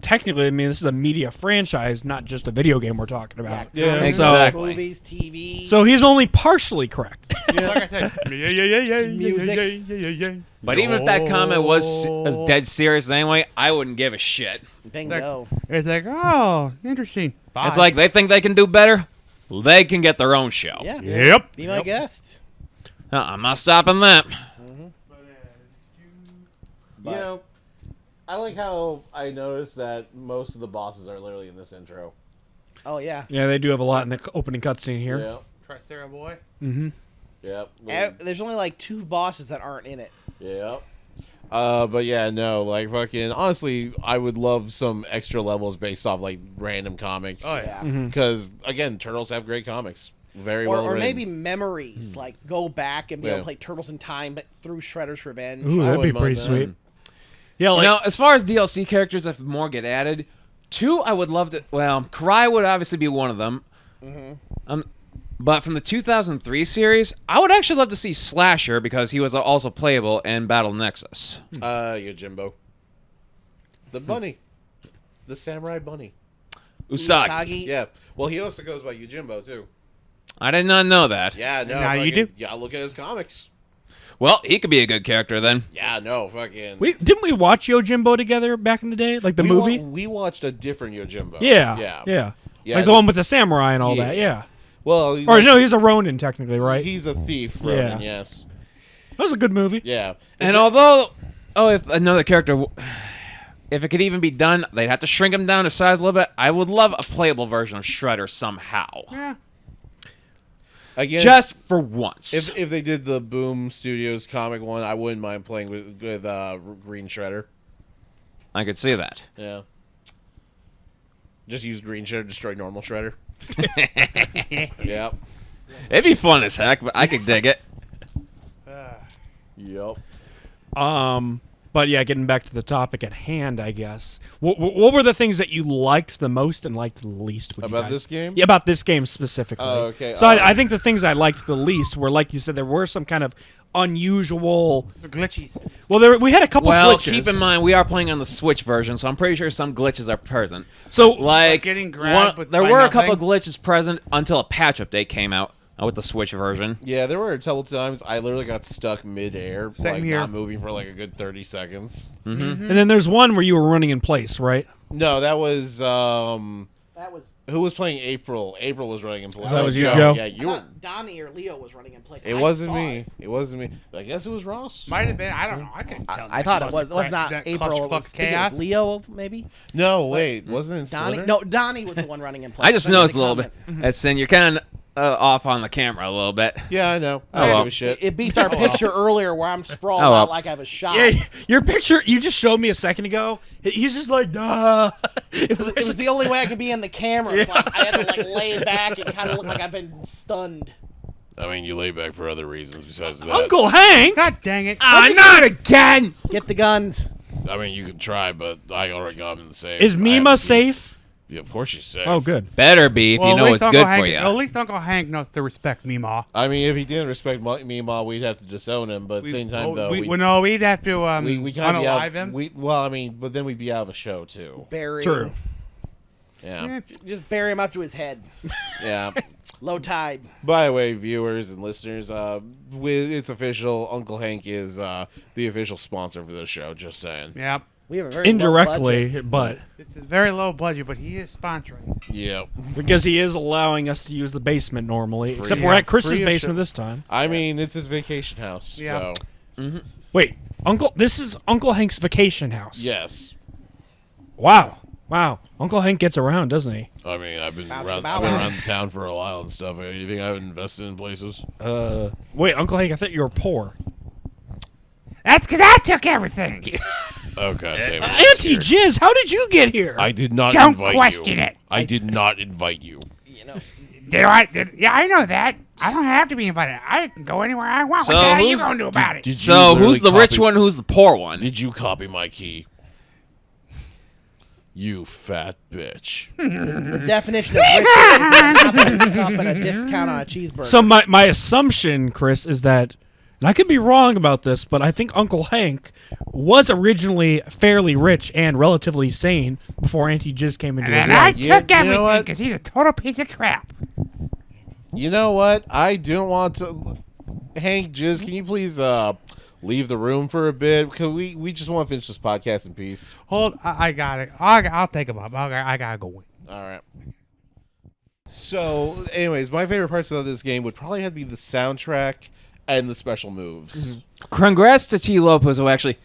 technically, I mean, this is a media franchise, not just a video game we're talking about. Yeah, comics, exactly. movies, TV. So he's only partially correct. Like I said, Music. yeah. But even if that comment was dead serious anyway, I wouldn't give a shit. Bingo. It's like, oh, interesting. Bye. It's like they think they can do better. They can get their own show. Yeah. Yep. Be my guest. I'm not stopping that. You know, I like how I noticed that most of the bosses are literally in this intro. Oh yeah. Yeah, they do have a lot in the opening cutscene here. Yep. Tricera boy. Mm-hmm. Yep. There's only like 2 bosses that aren't in it. Yep. But yeah, no, like fucking honestly, I would love some extra levels based off like random comics. Oh, yeah. Because again, Turtles have great comics. Very Or, well or written. maybe memories, like go back and be able Yeah. to play Turtles in Time, but through Shredder's Revenge. Ooh, I that'd be wouldn't pretty mind that. sweet. Yeah, like You know, as far as DLC characters, if more get added, 2, I would love to. Well, Karai would obviously be one of them. But from the 2003 series, I would actually love to see Slasher because he was also playable in Battle Nexus. Yojimbo. The bunny. The samurai bunny. Usagi. Yeah. Well, he also goes by Yojimbo, too. I did not know that. Yeah, no. Now you do? Yeah, look at his comics. Well, he could be a good character then. Yeah, no, fucking. Didn't we watch Yojimbo together back in the day, like the movie? We watched a different Yojimbo. Yeah. Like the one with the samurai and all that. Yeah. Well, Or no, he's a Ronin technically, right? He's a thief, Ronin, yes. That was a good movie. Yeah. And although, if another character, if it could even be done, they'd have to shrink him down to size a little bit. I would love a playable version of Shredder somehow. Yeah. Again, Just for once. if they did the Boom Studios comic one, I wouldn't mind playing with Green Shredder. I could see that. Yeah. Just use Green Shredder to destroy normal Shredder. Yep. It'd be fun as heck, but I could dig it. Yep. But yeah, getting back to the topic at hand, I guess. What were the things that you liked the most and liked the least? About this game? Yeah, about this game specifically. Oh, okay. So I think the things I liked the least were, like you said, there were some kind of unusual. Some glitchies. Well, we had a couple Well, glitches. keep in mind we are playing on the Switch version, so I'm pretty sure some glitches are present. So Like getting grabbed there by were a couple of nothing? glitches present until a patch update came out with the Switch version. Yeah, there were a couple times I literally got stuck midair, Same here. not moving for like a good 30 seconds. and then there's one where you were running in place, right? No, that was That was. who was playing April? April was running in place. That was you, Joe? Yeah, I you were. thought Donnie or Leo was running in place. It I wasn't saw me. it. It wasn't me. I guess it was Ross. Might have been. I don't know. I couldn't tell. I thought it was not April. It was, I think it was Leo, maybe. No, wait, wasn't it Donnie. Splinter? No, Donnie was the one running in place. I just Somebody noticed a little comment. bit. That's Sin. You're kind of off on the camera a little bit. Yeah, I know. I Oh, don't well. give a shit. It beats our picture earlier where I'm sprawled Oh, well. out like I was shot. Yeah, your picture you just showed me a second ago. He's just like, duh. It was, It was the only way I could be in the camera. It's like I had to like lay back and kind of look like I've been stunned. I mean, you lay back for other reasons besides that. Uncle Hank. God dang it! Not again. Get the guns. I mean, you can try, but I already got him in the safe. Is I Mima have to be- safe? Yeah, of course she's safe. Oh, good. Better be if Well, you at know least it's Uncle good Hank, for you. At least Uncle Hank knows to respect Meemaw. I mean, if he didn't respect Meemaw, we'd have to disown him. But at the same time, though, no, we'd have to we kind of be unalive out. him. Well, I mean, but then we'd be out of a show too. Bury True. him. Yeah, Just bury him up to his head. yeah. Low tide. By the way, viewers and listeners, with it's official, Uncle Hank is the official sponsor for this show. Just saying. Yeah, We have a very low Indirectly, budget. but it's a very low budget, but he is sponsoring. Yep. because he is allowing us to use the basement normally. Free- Except we're at Chris's free of basement charge. this time. I mean, it's his vacation house. Yeah. So Wait, this is Uncle Hank's vacation house. yes. Wow. Uncle Hank gets around, doesn't he? I mean, I've been Bounce around, about. I've been around the town for a while and stuff. You think I haven't invested in places? Wait, Uncle Hank, I thought you were poor. That's because I took everything. Oh, God damn it. Auntie Jizz, how did you get here? I did not Don't invite question you. it. I did not invite you. You know, Yeah, I know that. I don't have to be invited. I can go anywhere I want. So What the hell are you who's- going to do about it? Did you So who's the literally rich copy- one? Who's the poor one? Did you copy my key? You fat bitch. the definition of rich is up and a discount on a cheeseburger. So my assumption, Chris, is that, and I could be wrong about this, but I think Uncle Hank was originally fairly rich and relatively sane before Auntie Jizz came into his And I life. took You know everything what? because he's a total piece of crap. You know what? I don't want to. Hank, Jizz, can you please leave the room for a bit? Because we just want to finish this podcast in peace. Hold, I got it. I'll take him up. I gotta go. All right. So, anyways, my favorite parts of this game would probably have to be the soundtrack and the special moves. Congrats to T. Lopez, who actually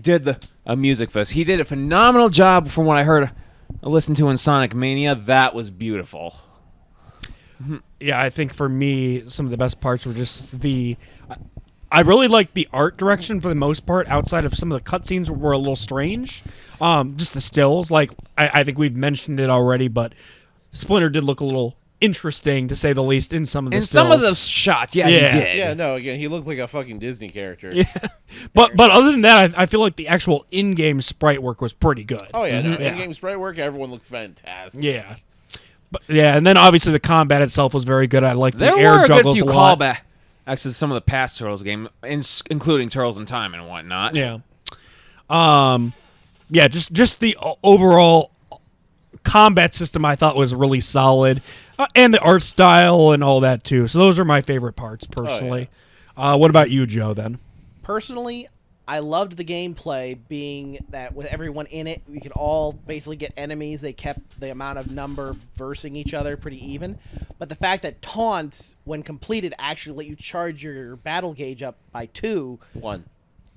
did the music for us. He did a phenomenal job from what I heard. I listened to in Sonic Mania. That was beautiful. Yeah, I think for me, some of the best parts were just I really liked the art direction for the most part. Outside of some of the cutscenes were a little strange. Just the stills, like I think we've mentioned it already, but Splinter did look a little interesting to say the least in some of the In some of stills. those shots, yeah, Yeah. he did. Yeah, no, again, he looked like a fucking Disney character. Yeah, but other than that, I feel like the actual in-game sprite work was pretty good. Oh, yeah, no. Yeah. In-game sprite work, everyone looks fantastic. Yeah, but yeah, and then obviously the combat itself was very good. I like the There air were a good juggles few a lot. callbacks to some of the past Turtles game, including Turtles in Time and whatnot. Yeah, yeah, just the overall combat system I thought was really solid, and the art style and all that too. So those are my favorite parts personally. What about you, Joe? Then Personally, I loved the gameplay being that with everyone in it, we could all basically get enemies. They kept the amount of number versing each other pretty even. But the fact that taunts, when completed, actually let you charge your battle gauge up by 2. One.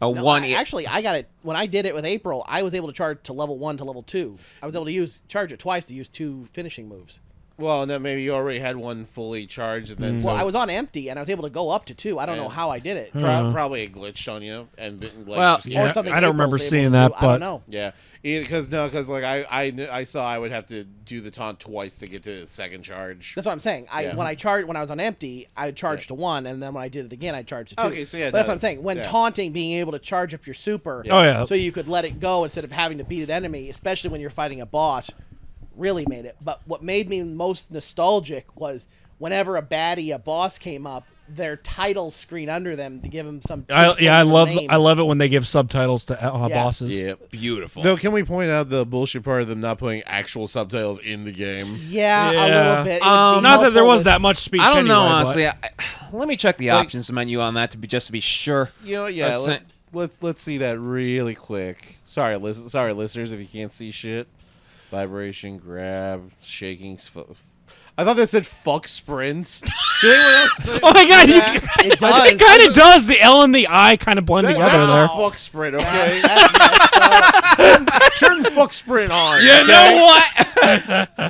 A No, one. actually, I got it when I did it with April. I was able to charge to level 1 to level 2. I was able to charge it twice to use 2 finishing moves. Well, no, maybe you already had one fully charged, and then Well, I was on empty, and I was able to go up to 2. I don't know how I did it. probably it glitched on you, and like, Well, just- Or something I don't April's remember able seeing to that, do. I but- don't know. yeah, because like I saw I would have to do the taunt twice to get to the second charge. That's what I'm saying. Yeah. When I was on empty, I charged to 1, and then when I did it again, I charged to 2. Okay, so yeah, But that's no, what I'm saying. When yeah. taunting, being able to charge up your super, Oh, yeah. so you could let it go instead of having to beat an enemy, especially when you're fighting a boss, really made it. But what made me most nostalgic was whenever a boss came up, their title screen under them to give them some. I twist yeah, I on the love name. I love it when they give subtitles to bosses. Yeah. Beautiful. Though, can we point out the bullshit part of them not putting actual subtitles in the game? Yeah, a Yeah. little bit. It would be Not that there helpful was with- that much speech. I don't know, anyway, but- honestly. Let me check the Like- options menu on that just to be sure. You know, yeah. Let's Let's see that really quick. Sorry, listeners, if you can't see shit. Vibration, grab, shaking. I thought that said fuck sprints. Did anyone else Oh my god, see you, that? It does. it kind of does. The L and the I kind of blend together there. That's a fuck sprint, okay? That's messed up. Turn fuck sprint on. You okay? know what?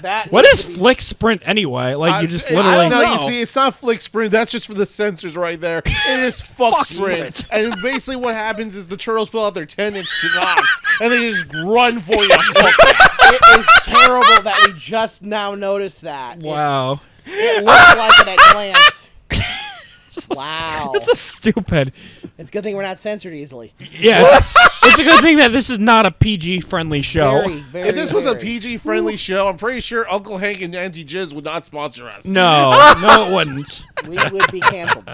That What needs is to be flick sprint anyway? Like you just literally. No, you know. see, it's not flick sprint. That's just for the sensors right there. It is fuck sprint. And basically, what happens is the turtles pull out their 10-inch knocks and they just run for you. It is terrible that we just now noticed that. Wow. It looks like it at glance. Wow. It's so stupid. It's a good thing we're not censored easily. Yeah, it's a good thing that this is not a PG-friendly show. Very, very, If this was a very. PG-friendly show, I'm pretty sure Uncle Hank and Auntie Jizz would not sponsor us. No, no, it wouldn't. we would be canceled.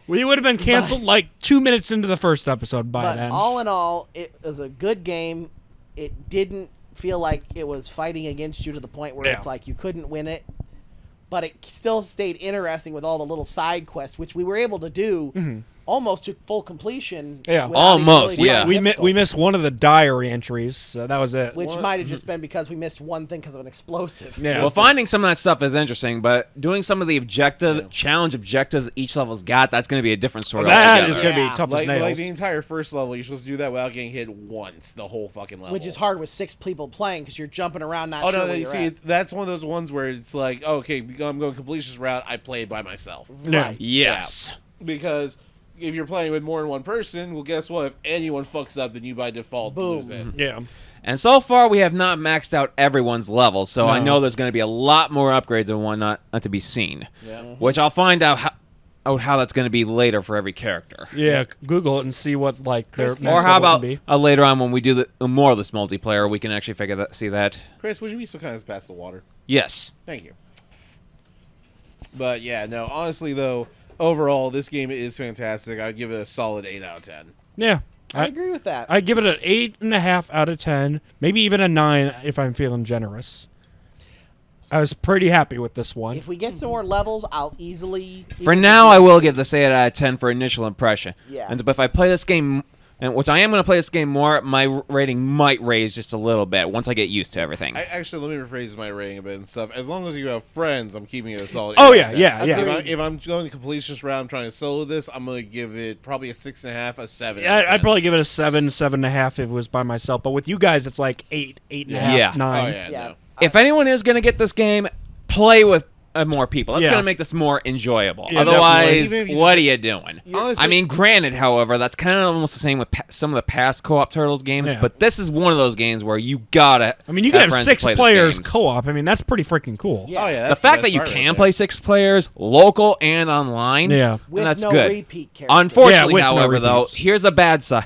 We would have been canceled like 2 minutes into the first episode by But then. all in all, it was a good game. It didn't feel like it was fighting against you to the point where Yeah. it's like you couldn't win it. But it still stayed interesting with all the little side quests, which we were able to do almost to full completion. Yeah. without even Almost, really yeah. trying we difficult, missed one of the diary entries, so that was it. which might have just been because we missed one thing because of an explosive. Yeah. Well, finding some of that stuff is interesting, but doing some of the challenge objectives each level's got, that's going to be a different sort of That altogether. is going to Yeah. be tough as Like nails. the entire first level, you're supposed to do that without getting hit once the whole fucking level. Which is hard with 6 people playing because you're jumping around not Oh sure no! where You you're see, at. that's one of those ones where it's like, okay, I'm going completionist route. I played by myself Yeah. Yes. because if you're playing with more than one person, well, guess what? If anyone fucks up, then you by default Boom. lose it. Yeah. And so far, we have not maxed out everyone's level, so I No. know there's going to be a lot more upgrades and whatnot not to be seen. Yeah. Which I'll find out how that's going to be later for every character. Yeah, Google it and see what like their next Or how level about can be. later on when we do more of this multiplayer, we can actually see that. Chris, would you be so kind as to pass the water? Yes. Thank you. But yeah, no. Honestly, though, overall, this game is fantastic. I'd give it a solid 8 out of 10. Yeah. I agree with that. I'd give it an 8.5 out of 10, maybe even a 9 if I'm feeling generous. I was pretty happy with this one. If we get some more levels, I'll easily. For now, I will give this 8 out of 10 for initial impression. Yeah. But if I play this game, and which I am going to play this game more, my rating might raise just a little bit once I get used to everything. Actually, let me rephrase my rating a bit and stuff. As long as you have friends, I'm keeping it a solid. Oh, 8 yeah, out of 10. yeah, yeah. If I'm going the completionist route, I'm trying to solo this, I'm going to give it probably a 6.5, a 7. Yeah, I'd probably give it a 7, 7.5 if it was by myself. But with you guys, it's like 8, 8.5, Yeah. 9. Oh yeah, Yeah. no. If anyone is going to get this game, play with more people. That's Yeah. going to make this more enjoyable. Yeah, Otherwise, definitely. Even if you what are just- you doing? Honestly, I mean, granted, however, that's kind of almost the same with some of the past co-op Turtles games, Yeah. but this is one of those games where you gotta. I mean, you can have friends 6 play this players game. co-op. I mean, that's pretty freaking cool. Yeah. oh yeah, The that's fact best that you part right can there. play 6 players, local and online, Yeah. With that's no good. repeat characters. Unfortunately, with no however, though, repeats. here's a bad side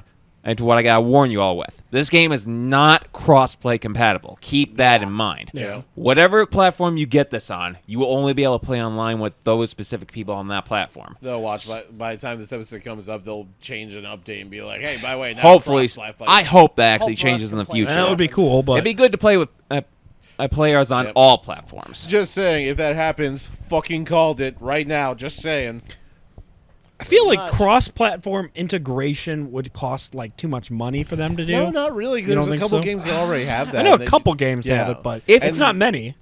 to what I gotta warn you all with. This game is not cross-play compatible. Keep that in mind. Yeah. Whatever platform you get this on, you will only be able to play online with those specific people on that platform. They'll watch by the time this episode comes up, they'll change an update and be like, "Hey, by the way, now Hopefully, cross-platform." I hope that actually Hope changes Russ in the can play future. That would be cool, but It'd be good to play with players on Yep. all platforms. Just saying, if that happens, fucking called it right now. Just saying. I feel like much. cross-platform integration would cost like too much money for them to do. No, not really. You Because don't there's a think couple so? games that already have that. I know a and they- couple games have yeah. it, but If- it's not many.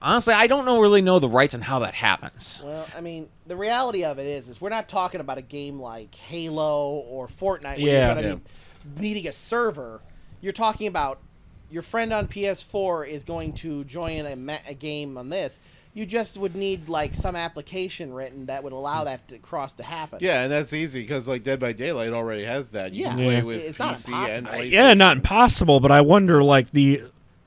Honestly, I don't really know the rights on how that happens. Well, I mean, the reality of it is we're not talking about a game like Halo or Fortnite where Yeah. you're going to be needing a server. You're talking about your friend on PS4 is going to join a game on this. You just would need like some application written that would allow that to cross to happen. Yeah, and that's easy because like Dead by Daylight already has that. You can Yeah. play Yeah. with It's not PC and impossible. PlayStation. Yeah, not impossible, but I wonder like the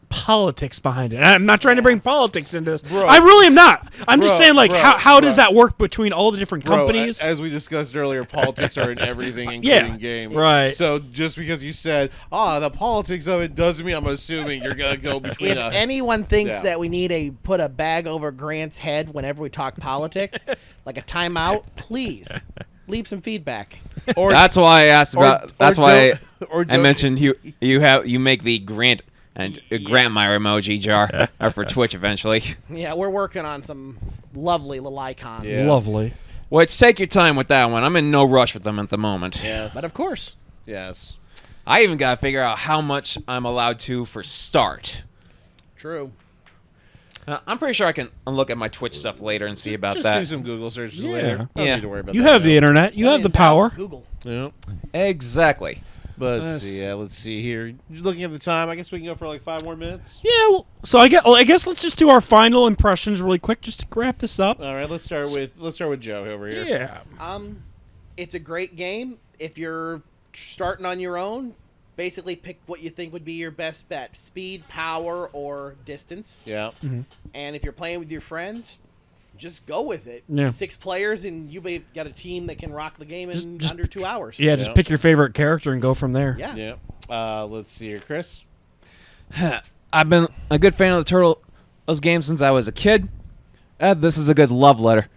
politics behind it. And I'm not trying to bring politics into this. Bro. I really am not. I'm just Bro, saying like bro, how does bro. that work between all the different Bro, companies? as we discussed earlier, politics are in everything, including Yeah, games. right. So just because you said, the politics of it doesn't mean I'm assuming you're gonna go between If us. anyone thinks Yeah. that we need to put a bag over Grant's head whenever we talk politics, like a timeout, please leave some feedback. Or That's why I asked about. That's why I don't- mentioned you make the Grant and Grantmeyer emoji jar for Twitch eventually. Yeah, we're working on some lovely little icons. Yeah. Lovely. Which take your time with that one. I'm in no rush with them at the moment. Yes. But of course, Yes. I even got to figure out how much I'm allowed to for start. true. I'm pretty sure I can look at my Twitch stuff later and see about Just that. do some Google searches Yeah. later. Don't Yeah. need to worry about You that have the now. internet. You have the power. Google. Yeah. Exactly. But Let's- let's see here. Just looking at the time, I guess we can go for like 5 more minutes. Yeah, well, so I guess let's just do our final impressions really quick just to wrap this up. All right, let's start with Joe over here. Yeah. It's a great game. If you're starting on your own, basically pick what you think would be your best bet: speed, power, or distance. Yeah. And if you're playing with your friends, just go with it. Yeah. 6 players, and you got a team that can rock the game in Just- under 2 hours. Yeah, just Yeah. pick your favorite character and go from there. Yeah. Yeah. Let's see here, Chris. I've been a good fan of the Turtles games since I was a kid. This is a good love letter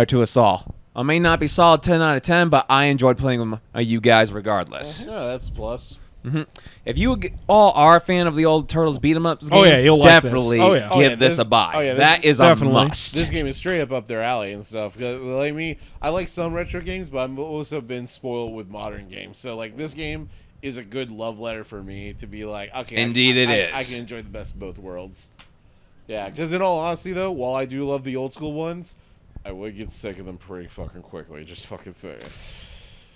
to us all. I may not be solid 10 out of 10, but I enjoyed playing with you guys regardless. No, that's a plus. If you all are a fan of the old Turtles beat 'em ups games, Oh, yeah, you'll like this. definitely Oh, yeah. Oh, yeah, give this this- a buy. oh, yeah, this- that is Definitely. a must. This game is straight up their alley and stuff. 'Cause, like me, I like some retro games, but I've also been spoiled with modern games. So like this game is a good love letter for me to be like, okay, Indeed it I is. can enjoy the best of both worlds. Yeah, because in all honesty though, while I do love the old school ones, I would get sick of them pretty fucking quickly. Just fucking say it.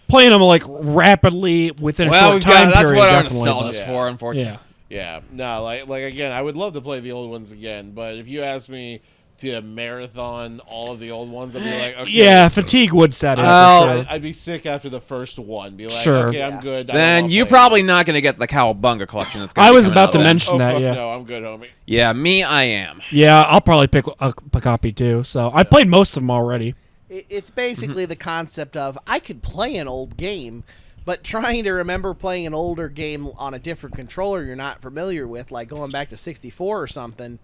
Playing them like rapidly within a well, short we've time got, that's period. what our definitely, nostalgia's but- for, unfortunately. Yeah. Yeah, no, like again, I would love to play the old ones again, but if you ask me to marathon all of the old ones, I'd be like, okay. Yeah, fatigue would set in. Well, for sure. I'd be sick after the first one. Be like, Sure. okay, Yeah. I'm good. I don't Then wanna you're play probably not going to get the Cowabunga collection. That's gonna I be was coming about out to then. mention Oh, that. fuck Yeah. no, I'm good, homie. Yeah, me, I am. Yeah, I'll probably pick a copy too. So I played most of them already. It's basically the concept of I could play an old game, but trying to remember playing an older game on a different controller you're not familiar with, like going back to 64 or something,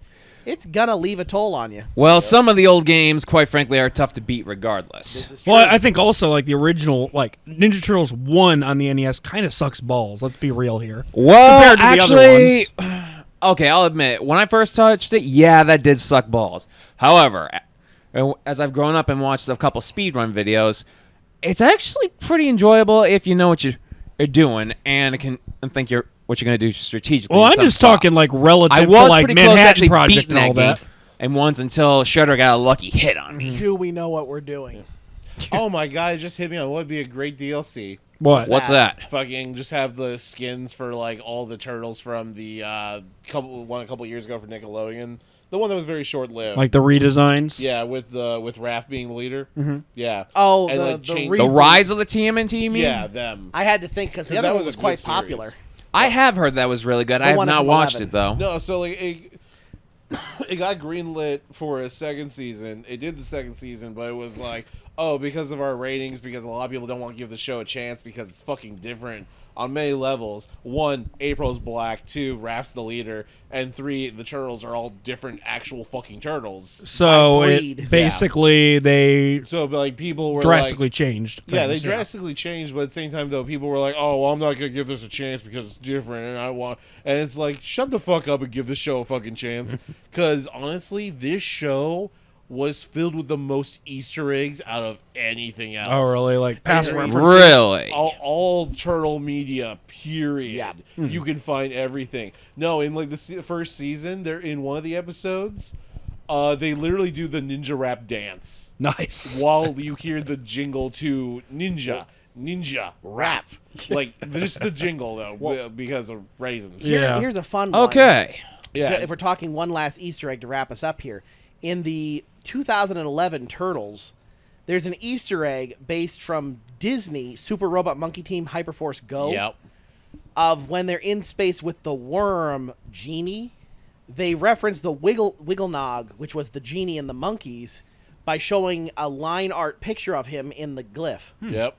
it's gonna leave a toll on you. Well, some of the old games, quite frankly, are tough to beat regardless. This is true. Well, I think also like the original, like Ninja Turtles 1 on the NES, kind of sucks balls. Let's be real here. Well, Compared to the other actually, okay, I'll admit, when I first touched it, yeah, that did suck balls. However, as I've grown up and watched a couple speedrun videos, it's actually pretty enjoyable if you know what you're doing and think what you're going to do strategically. Well, in I'm some just talking spots. like relative I to was like pretty close to Manhattan actually Project beating and all that that. game, and once until Shredder got a lucky hit on me. Do we know what we're doing? Oh my god, it just hit me on what would be a great DLC. What? What's that? Fucking just have the skins for like all the turtles from the couple years ago for Nickelodeon. The one that was very short lived. Like the redesigns. Yeah, with Raph being the leader. Mm-hmm. Yeah. Oh, And, the like, change- The rise of the TMNT, you mean? Yeah, them. I had to think because the 'Cause other that one was was a quite good series. popular. I have heard that was really good. I have one not from watched 11. it, though. No, so like it got greenlit for a second season. It did the second season, but it was like, oh, because of our ratings, because a lot of people don't want to give the show a chance because it's fucking different on many levels. 1, April's black. 2, Raph's the leader. And 3, the turtles are all different actual fucking turtles. So By breed. it basically they So like people were drastically like, changed. yeah, they things, drastically changed, but at the same time though, people were like, "Oh, well, I'm not gonna give this a chance because it's different," and it's like, shut the fuck up and give this show a fucking chance, because honestly, this show was filled with the most Easter eggs out of anything else. Oh, really? Like past Yeah. references? Really? All turtle media, period. Yeah. You can find everything. No, in like the first season, they're in one of the episodes. They literally do the ninja rap dance Nice. while you hear the jingle to ninja rap. Like just the jingle though, because of raisins. Yeah. Here's a fun one. Okay. Yeah. If we're talking one last Easter egg to wrap us up here, in the 2011 Turtles, there's an Easter egg based from Disney Super Robot Monkey Team Hyperforce Go Yep. of when they're in space with the worm genie. They reference the Wigglenog, which was the genie in the monkeys, by showing a line art picture of him in the glyph. Yep.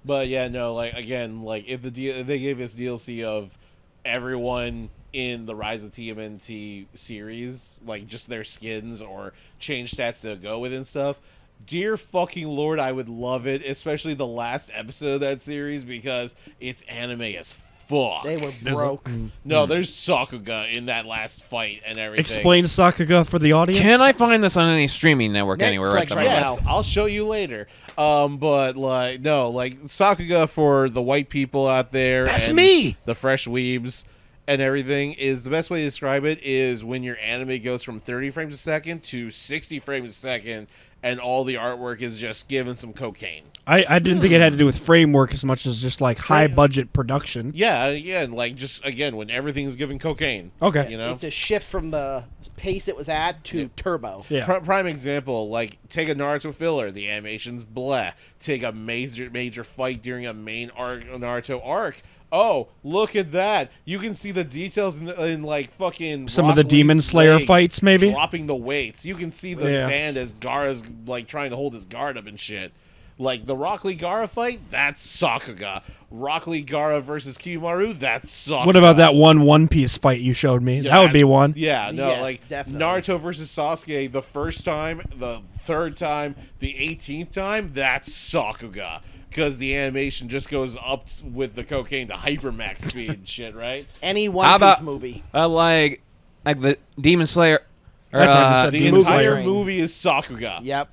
But yeah, no, like again, like if they gave us DLC of everyone in the Rise of TMNT series, like just their skins or change stats to go with and stuff, dear fucking lord, I would love it, especially the last episode of that series because it's anime as fuck. They were broke. No, there's Sakuga in that last fight and everything. Explain Sakuga for the audience. Can I find this on any streaming network anywhere right Netflix now? right Yes, now. I'll show you later. But like, no, like Sakuga for the white people out there. That's and me. The fresh weebs and everything is the best way to describe it is when your anime goes from 30 frames a second to 60 frames a second, and all the artwork is just given some cocaine. I didn't think it had to do with framework as much as just like high budget production. Yeah, again, like just again when everything's given cocaine. Okay. You know. It's a shift from the pace it was at to turbo. Yeah. Prime example, like take a Naruto filler, the animation's bleh. Take a major fight during a main Naruto arc. Oh, look at that! You can see the details in like fucking Some Rock of the Demon Lee's Slayer legs fights, maybe? dropping the weights. You can see the Yeah. sand as Gaara's like trying to hold his guard up and shit. Like the Rock Lee Gaara fight, that's Sakuga. Rock Lee Gaara versus Kimaru, that's Sakuga. What about that One Piece fight you showed me? Yeah, that would be one. Yeah, no, Yes, like definitely. Naruto versus Sasuke, the first time, the third time, the 18th time, that's Sakuga. Because the animation just goes up with the cocaine to hypermax speed and shit, right? Any How One Piece about movie. like the Demon Slayer? Or, That's what I just said. The Demon entire Slayer. movie is Sakuga. Yep.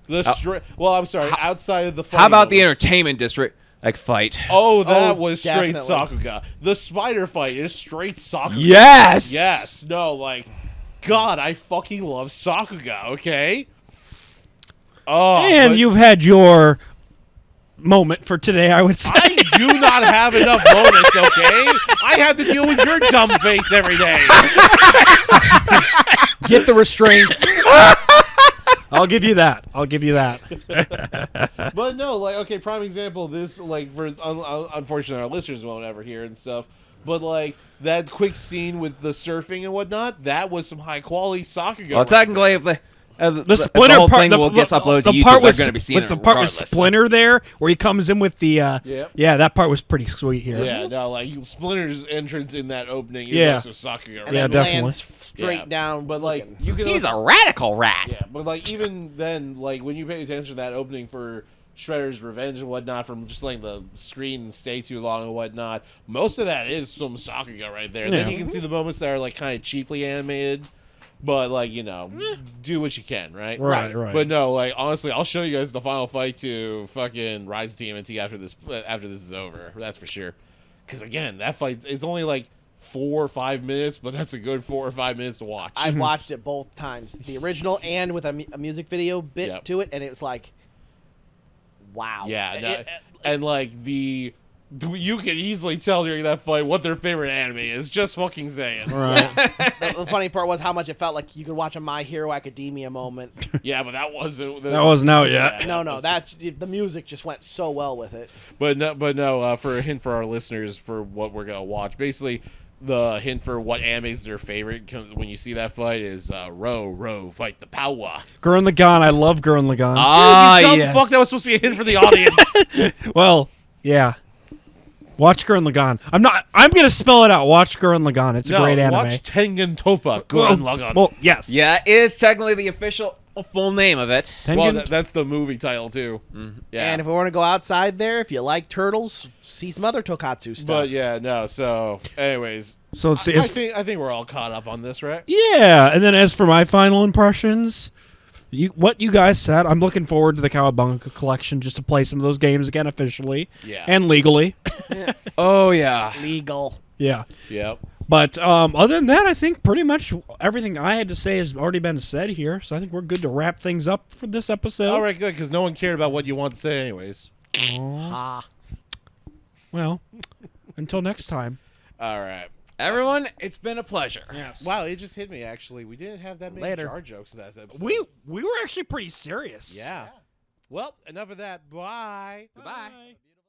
Well, I'm sorry, outside of the how about the fight entertainment district? Like fight. Oh, that Oh, was straight definitely. Sakuga. The spider fight is straight Sakuga. Yes. Yes. No, like, God, I fucking love Sakuga, okay? Oh, And but you've had your moment for today, I would say. I do not have enough moments, okay? I have to deal with your dumb face every day. Get the restraints. I'll give you that. I'll give you that. But no, like, okay, prime example, this, like, for, unfortunately, our listeners won't ever hear and stuff, but, like, that quick scene with the surfing and whatnot, that was some high-quality Sakuga. Well, right technically, there. if the The Splinter whole part, thing the, will get the- uploaded the to YouTube, part they're with, going to be seeing with it the part with regardless. Splinter there, where he comes in with the, Yep. yeah, that part was pretty sweet here. Yeah, no, like Splinter's entrance in that opening is Yeah. also Sakuga. Right? And Yeah, then definitely. lands straight Yeah. down. But like looking. you can He's also, a radical rat. yeah, but like even then, like when you pay attention to that opening for Shredder's Revenge and whatnot, from just letting the screen stay too long and whatnot, most of that is some Sakuga right there. Then Yeah. you can see the moments that are like kind of cheaply animated, but like you know, do what you can, right? Right, right. But no, like honestly, I'll show you guys the final fight to fucking Rise of TMNT after this is over. That's for sure. Because again, that fight it's only like 4 or 5 minutes, but that's a good 4 or 5 minutes to watch. I watched it both times, the original and with a music video bit Yep. to it, and it was like, wow. Yeah, no, It- and like the You can easily tell during that fight what their favorite anime is. Just fucking saying. Right. The funny part was how much it felt like you could watch a My Hero Academia moment. Yeah, but that wasn't. That wasn't out yet. Yeah, No, that's the music just went so well with it. But no. For a hint for our listeners for what we're gonna watch, basically. The hint for what anime is their favorite when you see that fight is Row, fight the power. Gurren Lagann. I love Gurren Lagann. Ah, You dumb yes. fuck, that was supposed to be a hint for the audience. Well, yeah. Watch Gurren Lagann. I'm gonna spell it out. Watch Gurren Lagann. It's a great anime. Watch Tengen Toppa, Gurren Lagann. Well, yes. Yeah, it is technically the official full name of it. Well, Tengen- that's the movie title too. Yeah. And if we want to go outside there, if you like turtles, see some other Tokusatsu stuff. But yeah, no. So, anyways, so let's see. I think we're all caught up on this, right? Yeah, and then as for my final impressions, what you guys said, I'm looking forward to the Cowabunga collection just to play some of those games again officially and legally. Oh yeah. Legal. Yeah. Yep. But other than that, I think pretty much everything I had to say has already been said here. So I think we're good to wrap things up for this episode. All right, good, because no one cared about what you want to say, anyways. Ah. Well, until next time. All right. Everyone, it's been a pleasure. Yes. Wow, it just hit me. Actually, we didn't have that many Later. jar jokes in that episode. We were actually pretty serious. Yeah. Well, enough of that. Bye. Goodbye.